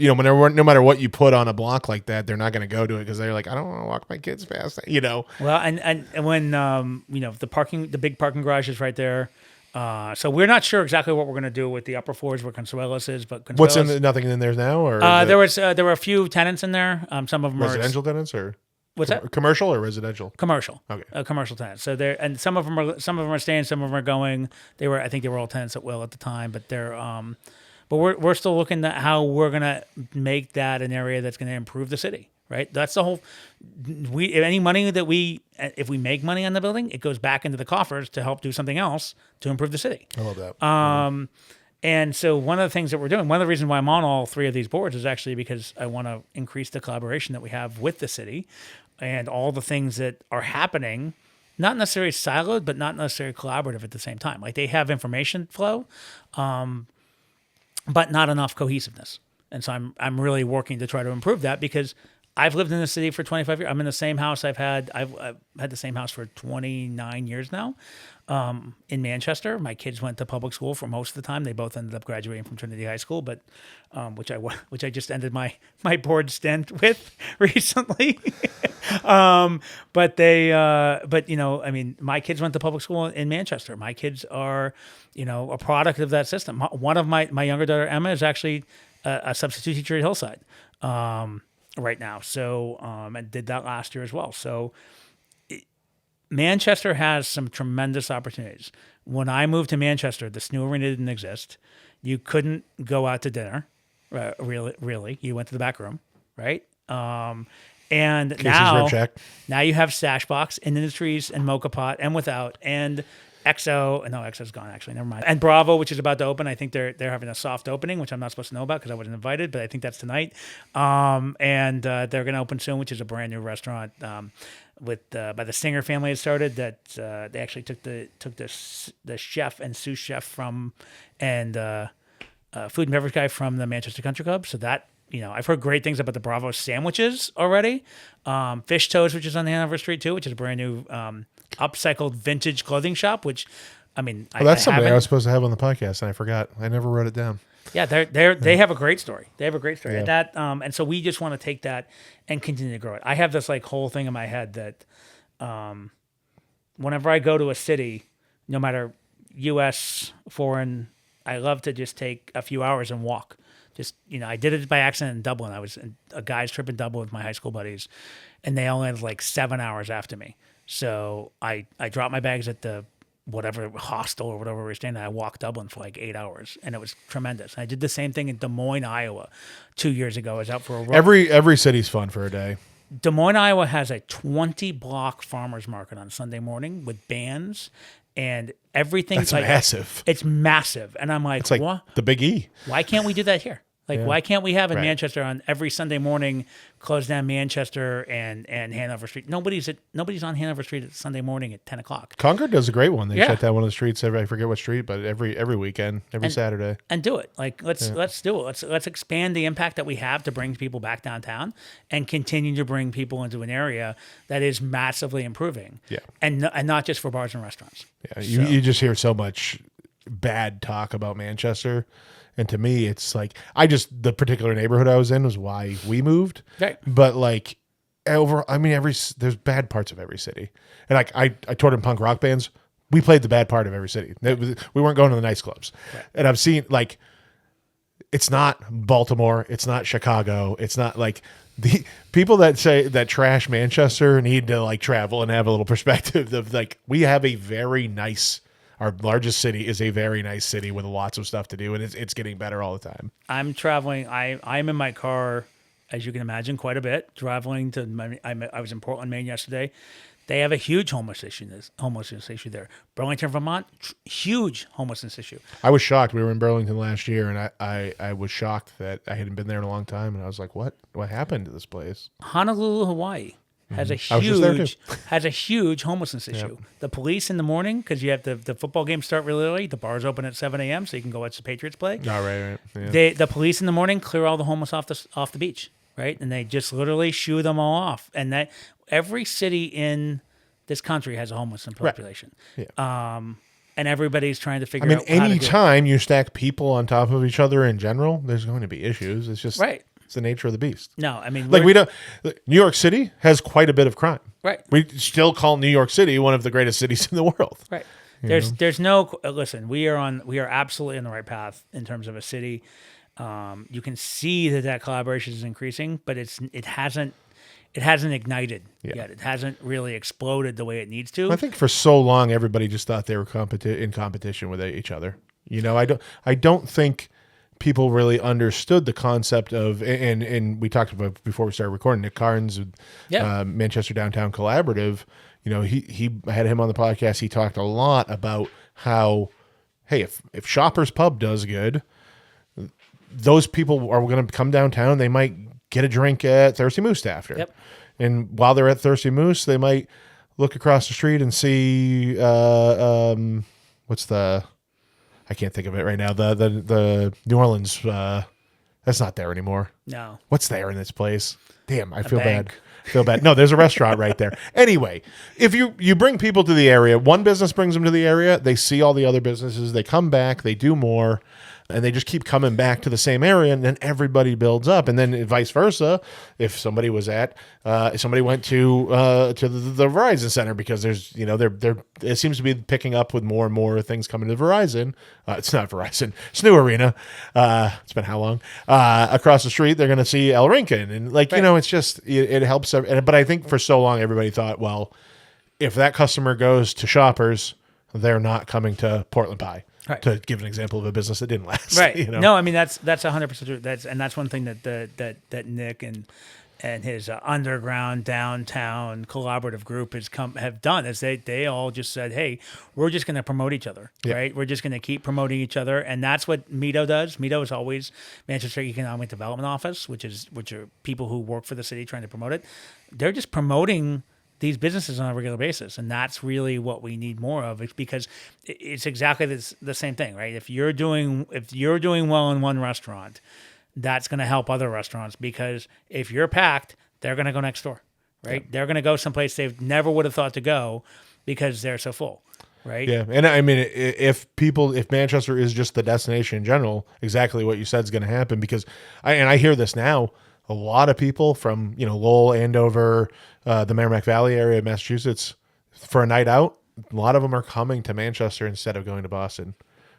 no matter what you put on a block like that, they're not going to go to it because they're like, I don't want to walk my kids past that, Well, and when the big parking garage is right there. So we're not sure exactly what we're going to do with the upper floors where Consuelos is, but Consuelos, What's nothing in there now, or there were a few tenants in there. Some of them residential tenants, or what's that? Commercial or residential? Commercial. Okay. Commercial tenants. So there, and some of them are staying, some of them are going. I think they were all tenants at will at the time, but but we're still looking at how we're gonna make that an area that's gonna improve the city. Right. That's the whole. Any money that if we make money on the building, it goes back into the coffers to help do something else to improve the city. I love that. And so one of the things that we're doing, one of the reasons why I'm on all three of these boards is actually because I want to increase the collaboration that we have with the city and all the things that are happening, not necessarily siloed, but not necessarily collaborative at the same time. Like they have information flow, but not enough cohesiveness. And so I'm really working to try to improve that because I've lived in the city for 25 years. I'm in the same house I've had the same house for 29 years now. In Manchester, my kids went to public school for most of the time. They both ended up graduating from Trinity High School, but which I just ended my board stint with recently. But I mean, my kids went to public school in Manchester. My kids are, a product of that system. One of my younger daughter Emma is actually a substitute teacher at Hillside. Right now. So, and did that last year as well. So Manchester has some tremendous opportunities. When I moved to Manchester, the Snow Arena didn't exist. You couldn't go out to dinner. Really, you went to the back room, right? And Casey's rib shack. now you have Stashbox and Industries and Mocha Pot and Without and XO. No, XO's gone actually. Never mind. And Bravo, which is about to open. I think they're having a soft opening, which I'm not supposed to know about because I wasn't invited, but I think that's tonight. And they're going to open soon, which is a brand new restaurant with by the Singer family. It started that they actually took the chef and sous chef from and food and beverage guy from the Manchester Country Club. So that. I've heard great things about the Bravo sandwiches already. Fish Toes, which is on Hanover Street too, which is a brand new upcycled vintage clothing shop. Which, I mean, that's something I was supposed to have on the podcast, and I forgot. I never wrote it down. Yeah, they have a great story. They have a great story. Yeah. And that, and so we just want to take that and continue to grow it. I have this like whole thing in my head that, whenever I go to a city, no matter U.S., foreign, I love to just take a few hours and walk. Just, I did it by accident in Dublin. I was in a guy's trip in Dublin with my high school buddies, and they only had like 7 hours after me. So I dropped my bags at the whatever hostel or whatever we were staying at. I walked Dublin for like 8 hours, and it was tremendous. I did the same thing in Des Moines, Iowa 2 years ago. I was out for a run. Every city's fun for a day. Des Moines, Iowa has a 20-block farmers market on Sunday morning with bands and everything. That's massive. It's massive. And I'm like, It's like what? the Big E. Why can't we do that here? Like, Yeah. why can't we have in Right. Manchester on every Sunday morning, close down Manchester and Hanover Street? Nobody's on Hanover Street at Sunday morning at 10 o'clock. Concord does a great one. They Yeah. shut down one of the streets. I forget what street, but every weekend, every Saturday. And do it. Like, let's do it. Let's expand the impact that we have to bring people back downtown and continue to bring people into an area that is massively improving. Yeah. And not just for bars and restaurants. Yeah, you just hear so much bad talk about Manchester. And to me, it's like the particular neighborhood I was in was why we moved. Right. But like there's bad parts of every city. And like I toured in punk rock bands. We played the bad part of every city. We weren't going to the nice clubs. Right. And I've seen like, it's not Baltimore. It's not Chicago. It's not like the people that say that trash Manchester need to like travel and have a little perspective of like, we have a very nice. Our largest city is a very nice city with lots of stuff to do, and it's getting better all the time. I'm traveling. I'm in my car, as you can imagine, quite a bit. Traveling to I was in Portland, Maine yesterday. They have a huge homelessness issue there. Burlington, Vermont, huge homelessness issue. I was shocked. We were in Burlington last year, and I was shocked that I hadn't been there in a long time, and I was like, what happened to this place? Honolulu, Hawaii has a I was just there huge homelessness issue. The police in the morning, because you have the football games start really early. The bars open at 7 a.m. so you can go watch the Patriots play. Oh, right. Yeah. The police in the morning clear all the homeless off the beach, right? And they just literally shoo them all off. And that every city in this country has a homeless population. Right. Yeah. And everybody's trying to figure out how to do it. anytime you stack people on top of each other in general, there's going to be issues. It's just Right. It's the nature of the beast. No, I mean, Like New York City has quite a bit of crime. right. We still call New York City one of the greatest cities in the world. Right. There's no listen. We are absolutely on the right path in terms of a city. You can see that collaboration is increasing, but it hasn't ignited yet. It hasn't really exploded the way it needs to. I think for so long everybody just thought they were in competition with each other. I don't think people really understood the concept of, and we talked about before we started recording, Nick Carnes, Manchester Downtown Collaborative. He had him on the podcast. He talked a lot about how, hey, if Shoppers Pub does good, those people are going to come downtown. They might get a drink at Thirsty Moose after. Yep. And while they're at Thirsty Moose, they might look across the street and see I can't think of it right now. The New Orleans, that's not there anymore. No. What's there in this place? Damn, I feel bank. bad. No, there's a restaurant right there. Anyway, if you bring people to the area, one business brings them to the area, they see all the other businesses, they come back, they do more, and they just keep coming back to the same area, and then everybody builds up. And then vice versa, if somebody went to the Verizon Center, because there's it seems to be picking up with more and more things coming to Verizon. It's not Verizon, it's New Arena. It's been how long? Across the street, they're going to see El Rincan, and right. It's just it helps. But I think for so long everybody thought, well, if that customer goes to Shoppers, they're not coming to Portland Pie. Right. To give an example of a business that didn't last. Right. You know? No, I mean that's 100% true. That's one thing that Nick and his underground downtown collaborative group have done is they all just said, hey, we're just going to promote each other, right? We're just going to keep promoting each other, and that's what MIDO does. MIDO is always Manchester Economic Development Office, which are people who work for the city trying to promote it. They're just promoting these businesses on a regular basis, and that's really what we need more of. It's because it's exactly the same thing, right? If you're doing well in one restaurant, that's going to help other restaurants, because if you're packed, they're going to go next door, right? Yeah. They're going to go someplace they never would have thought to go because they're so full, right? Yeah, and I mean, if Manchester is just the destination in general, exactly what you said is going to happen, because I hear this now. A lot of people from, Lowell, Andover, the Merrimack Valley area of Massachusetts, for a night out, a lot of them are coming to Manchester instead of going to Boston,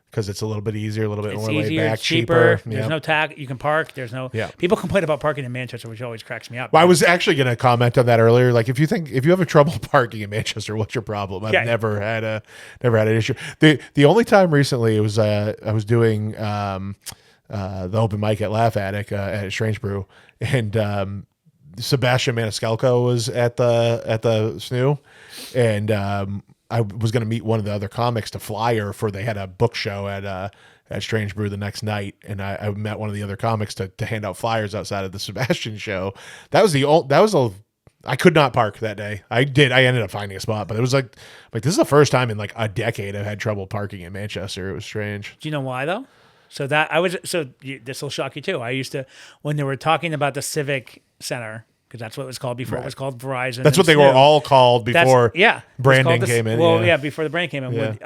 because it's a little bit easier, a little bit more laid back, cheaper. There's no tag. You can park. There's no. Yeah. People complain about parking in Manchester, which always cracks me up. Well, I was actually going to comment on that earlier. Like, if you have a trouble parking in Manchester, what's your problem? I've never had an issue. The only time recently it was I was doing the open mic at Laugh Attic at Strange Brew, and Sebastian Maniscalco was at the SNU, and I was going to meet one of the other comics to flyer for, they had a book show at Strange Brew the next night, and I met one of the other comics to hand out flyers outside of the Sebastian show. I could not park that day. I ended up finding a spot, but it was like this is the first time in like a decade I've had trouble parking in Manchester. It was strange. Do you know why though? This will shock you too. I used to, when they were talking about the Civic Center, because that's what it was called before. It was called Verizon. That's what they were all called before branding came in. Well, before the brand came in. Yeah.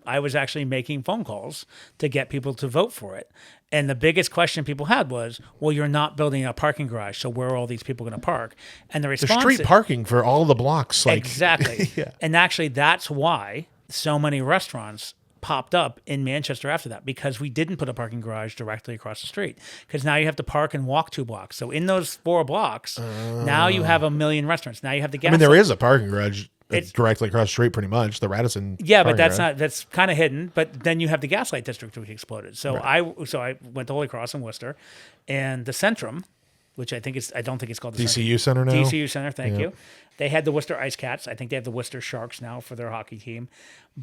I was actually making phone calls to get people to vote for it. And the biggest question people had was, well, you're not building a parking garage, so where are all these people going to park? And the response, there's street parking for all the blocks. Exactly. Yeah. And actually, that's why so many restaurants popped up in Manchester after that, because we didn't put a parking garage directly across the street, because now you have to park and walk 2 blocks. So in those 4 blocks, now you have a million restaurants. Now you have the gas. There is a parking garage directly across the street, pretty much, the Radisson. Yeah, but that's kind of hidden. But then you have the Gaslight District, which exploded. So I went to Holy Cross in Worcester, and the Centrum, which I don't think it's called the DCU Center now. DCU Center, thank you. They had the Worcester Ice Cats. I think they have the Worcester Sharks now for their hockey team.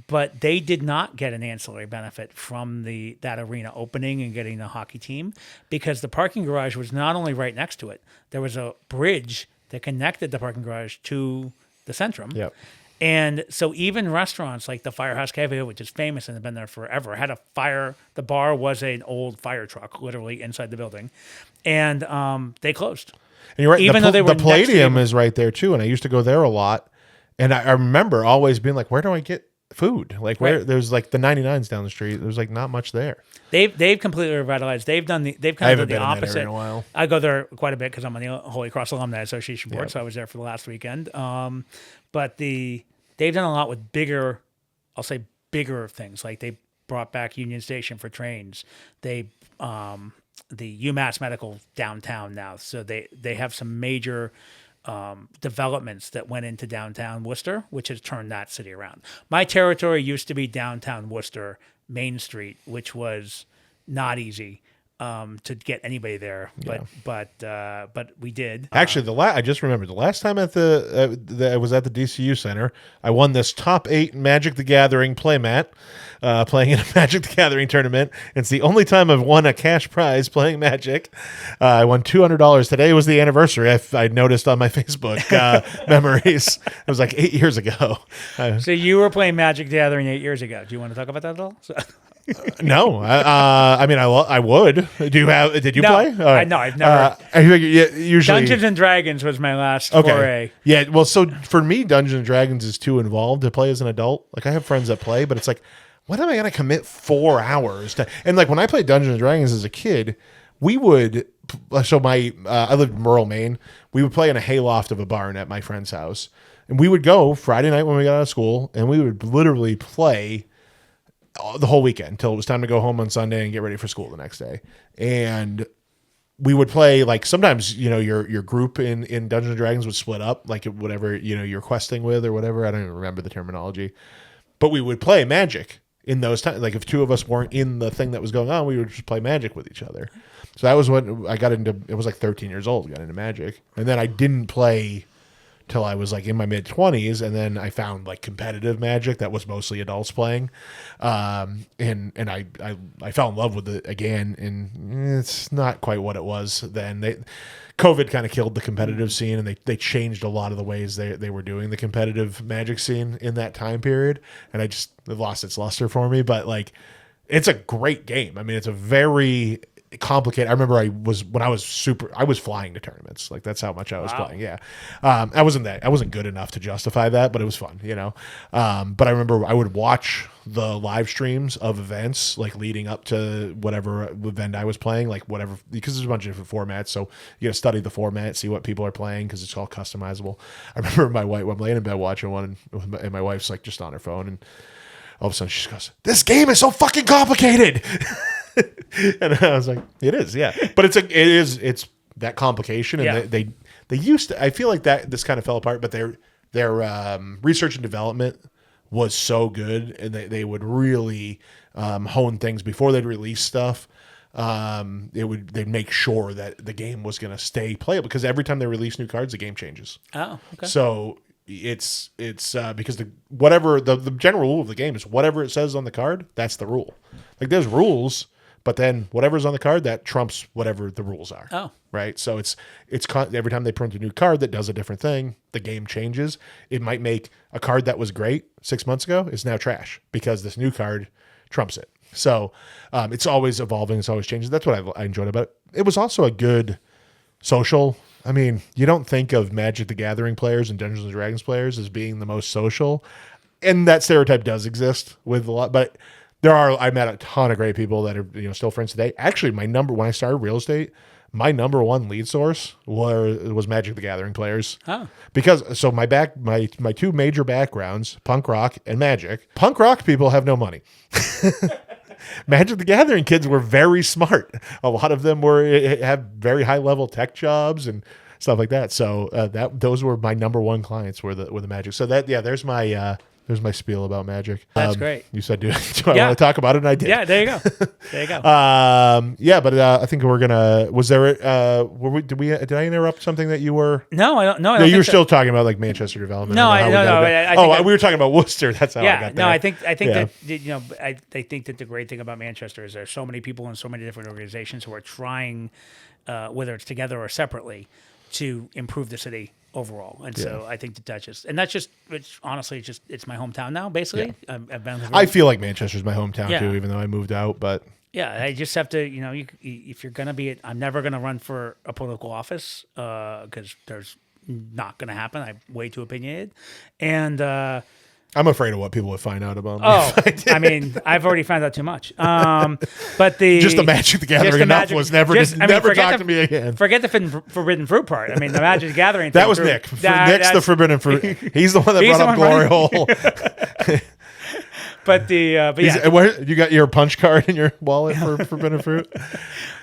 But they did not get an ancillary benefit from that arena opening and getting the hockey team, because the parking garage was not only right next to it, there was a bridge that connected the parking garage to the Centrum. Yep. And so even restaurants like the Firehouse Cafe, which is famous and has been there forever, had a fire. The bar was an old fire truck, literally inside the building, and they closed. And you're right. Even though they were the Palladium is right there too, and I used to go there a lot. And I remember always being like, "Where do I get food?" Like there's like the 99's down the street. There's like not much there. They've completely revitalized. They've kind of done the opposite. In a while. I go there quite a bit because I'm on the Holy Cross Alumni Association board, so I was there for the last weekend. But they've done a lot with bigger things. Like they brought back Union Station for trains. They the UMass Medical downtown now, so they have some major developments that went into downtown Worcester, which has turned that city around. My territory used to be downtown Worcester, Main Street, which was not easy to get anybody there, but we did. Actually, I just remembered the last time I was at the DCU Center, I won this top 8 Magic the Gathering playmat, playing in a Magic the Gathering tournament. It's the only time I've won a cash prize playing Magic. I won $200. Today was the anniversary. I noticed on my Facebook memories. It was like 8 years ago. So you were playing Magic the Gathering 8 years ago. Do you want to talk about that at all? No, I mean, I would. Did you play? Right. No, I've never. Usually Dungeons and Dragons was my last foray. Yeah, well, so for me, Dungeons and Dragons is too involved to play as an adult. Like I have friends that play, but it's like, when am I going to commit 4 hours to? And like when I played Dungeons and Dragons as a kid, we would. So I lived in Merle, Maine. We would play in a hayloft of a barn at my friend's house, and we would go Friday night when we got out of school, and we would literally play the whole weekend until it was time to go home on Sunday and get ready for school the next day. And we would play, like, sometimes, your group in Dungeons and Dragons would split up, like whatever, you're questing with or whatever. I don't even remember the terminology, but we would play Magic. in those times. Like if two of us weren't in the thing that was going on, we would just play Magic with each other. So that was when I got into. It was like 13 years old. Got into Magic, and then I didn't play till I was like in my mid-20s, and then I found like competitive Magic that was mostly adults playing, and I fell in love with it again, and it's not quite what it was then. COVID kind of killed the competitive scene, and they changed a lot of the ways they were doing the competitive Magic scene in that time period, and it lost its luster for me. But like, it's a great game. I mean, it's a very complicated. I remember I was flying to tournaments. Like that's how much I was playing. Yeah. I wasn't good enough to justify that, but it was fun, you know? But I remember I would watch the live streams of events like leading up to whatever event I was playing, like whatever, because there's a bunch of different formats. So you got to study the format, see what people are playing, cause it's all customizable. I remember my wife, I'm laying in bed watching one, and my wife's like just on her phone, and all of a sudden she goes, "This game is so fucking complicated." And I was like, "It is, yeah." But it's that complication, and they used to. I feel like that this kind of fell apart, but their research and development was so good, and they would really hone things before they'd release stuff. They'd make sure that the game was going to stay playable, because every time they release new cards, the game changes. Oh, okay. So it's because the general rule of the game is whatever it says on the card, that's the rule. Like there's rules, but then whatever's on the card that trumps whatever the rules are. Oh, right. So it's every time they print a new card that does a different thing, the game changes. It might make a card that was great 6 months ago is now trash because this new card trumps it. So it's always evolving. It's always changing. That's what I enjoyed about it. It was also a good social. I mean, you don't think of Magic the Gathering players and Dungeons and Dragons players as being the most social, and that stereotype does exist with a lot, but I met a ton of great people that are still friends today. Actually, when I started real estate, my number one lead source was Magic the Gathering players. Oh. Because my two major backgrounds, punk rock and Magic. Punk rock people have no money. Magic the Gathering kids were very smart. A lot of them have very high level tech jobs and stuff like that. So those were my number one clients were the Magic. So there's my spiel about Magic. That's great. You said, do I want to talk about it? And I did. Yeah, there you go. There you go. But I think we're gonna. Was there? Did I interrupt something that you were? No, I don't. No, you were still talking about like Manchester development. No, we were talking about Worcester. That's how I got there. No, I think that I think that the great thing about Manchester is there's so many people in so many different organizations who are trying, whether it's together or separately, to improve the city overall. And so I think it's my hometown now, basically. Yeah. I've been I feel like Manchester's my hometown too, even though I moved out, but yeah, I just have to, if you're going to be, I'm never going to run for a political office because there's not going to happen. I'm way too opinionated. And I'm afraid of what people would find out about me. Oh, I mean, I've already found out too much. But just the Magic the Gathering was never talk to me again. Forget the forbidden fruit part. I mean, the Magic the Gathering. That was Nick. Nick's the forbidden fruit. He's the one that brought up Glory Hole. But you got your punch card in your wallet for forbidden fruit.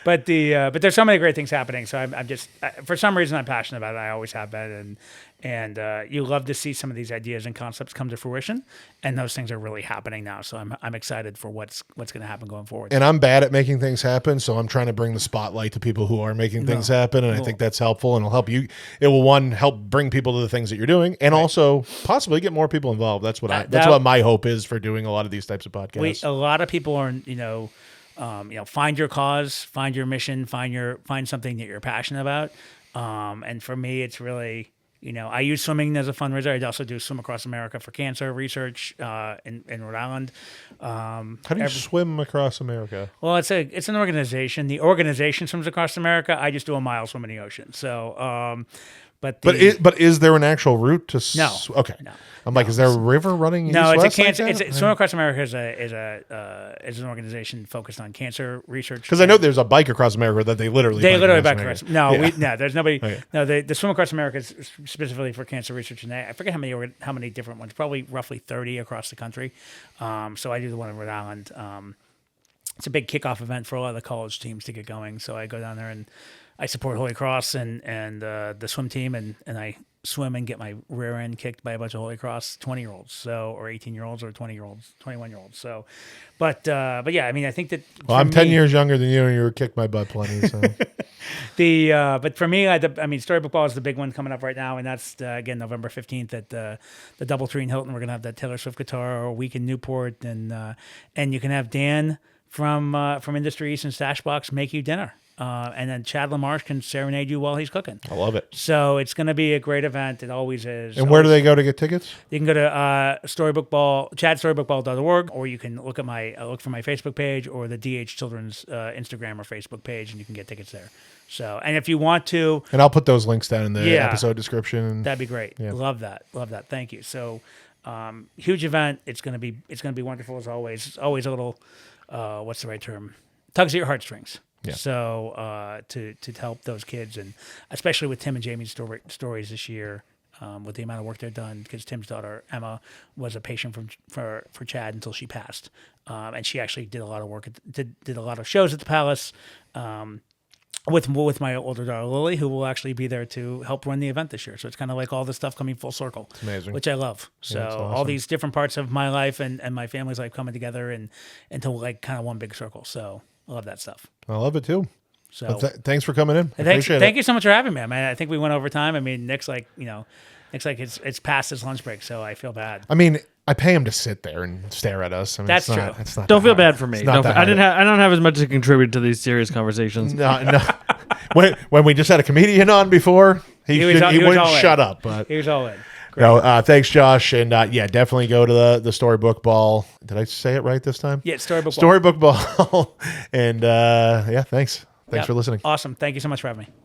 But there's so many great things happening. So I'm just for some reason I'm passionate about it. I always have been, and you love to see some of these ideas and concepts come to fruition, and those things are really happening now. So I'm excited for what's going to happen going forward. And I'm bad at making things happen, so I'm trying to bring the spotlight to people who are making things happen, and I think that's helpful, and it'll help you. It will help bring people to the things that you're doing, and also possibly get more people involved. That's what my hope is for doing a lot of these types of podcasts. A lot of people are find your cause, find your mission, find something that you're passionate about. And for me, it's really, I use swimming as a fundraiser. I also do Swim Across America for cancer research in Rhode Island. How do you swim across America? Well, it's an organization. The organization swims across America. I just do a mile swim in the ocean. So, but is there an actual route to? No. Okay. No. I'm like, is there a river running? No, it's a cancer. Swim Across America is an organization focused on cancer research. Because I know there's a bike across America that they literally bike across. No, there's nobody. Okay. No, the Swim Across America is specifically for cancer research, and I forget how many different ones. Probably roughly 30 across the country. So I do the one in Rhode Island. It's a big kickoff event for a lot of the college teams to get going. So I go down there and I support Holy Cross and the swim team, and I swim and get my rear end kicked by a bunch of Holy Cross 20-year-olds, so, or 18-year-olds or 20-year-olds, 21-year-olds. So, but yeah, I mean, I think that. Well, I'm 10 years younger than you, and you were kicked my butt plenty. So. But for me, I mean, Storybook Ball is the big one coming up right now, and that's again November 15th at the DoubleTree in Hilton. We're gonna have that Taylor Swift guitar week in Newport, and you can have Dan from Industry East and Stashbox make you dinner. And then Chad LaMarche can serenade you while he's cooking. I love it. So it's going to be a great event. It always is. And where do they go to get tickets? You can go to Storybook Ball, chadstorybookball.org, or you can look at look for my Facebook page or the DH Children's Instagram or Facebook page, and you can get tickets there. So, and if you want to, and I'll put those links down in the episode description. That'd be great. Yeah. Love that. Thank you. So, huge event. It's gonna be wonderful as always. It's always a little, what's the right term? Tugs at your heartstrings. Yeah. So to help those kids, and especially with Tim and Jamie's stories this year, with the amount of work they've done, because Tim's daughter Emma was a patient for Chad until she passed, and she actually did a lot of work, did a lot of shows at the Palace, with my older daughter Lily, who will actually be there to help run the event this year. So it's kind of like all this stuff coming full circle. It's amazing, which I love. So awesome. All these different parts of my life and my family's life coming together and into like kind of one big circle. So. I love that stuff. I love it too. So thanks for coming in. Thank you so much for having me. I think we went over time. I mean, Nick's like it's past his lunch break, so I feel bad. I mean, I pay him to sit there and stare at us. I mean, that's true. It's not don't feel bad for me. I don't have as much to contribute to these serious conversations. No. when we just had a comedian on before, he wouldn't shut up. But he was all in. Great. No, thanks, Josh, and definitely go to the Storybook Ball. Did I say it right this time? Yeah, Storybook Ball. And thanks for listening. Awesome. Thank you so much for having me.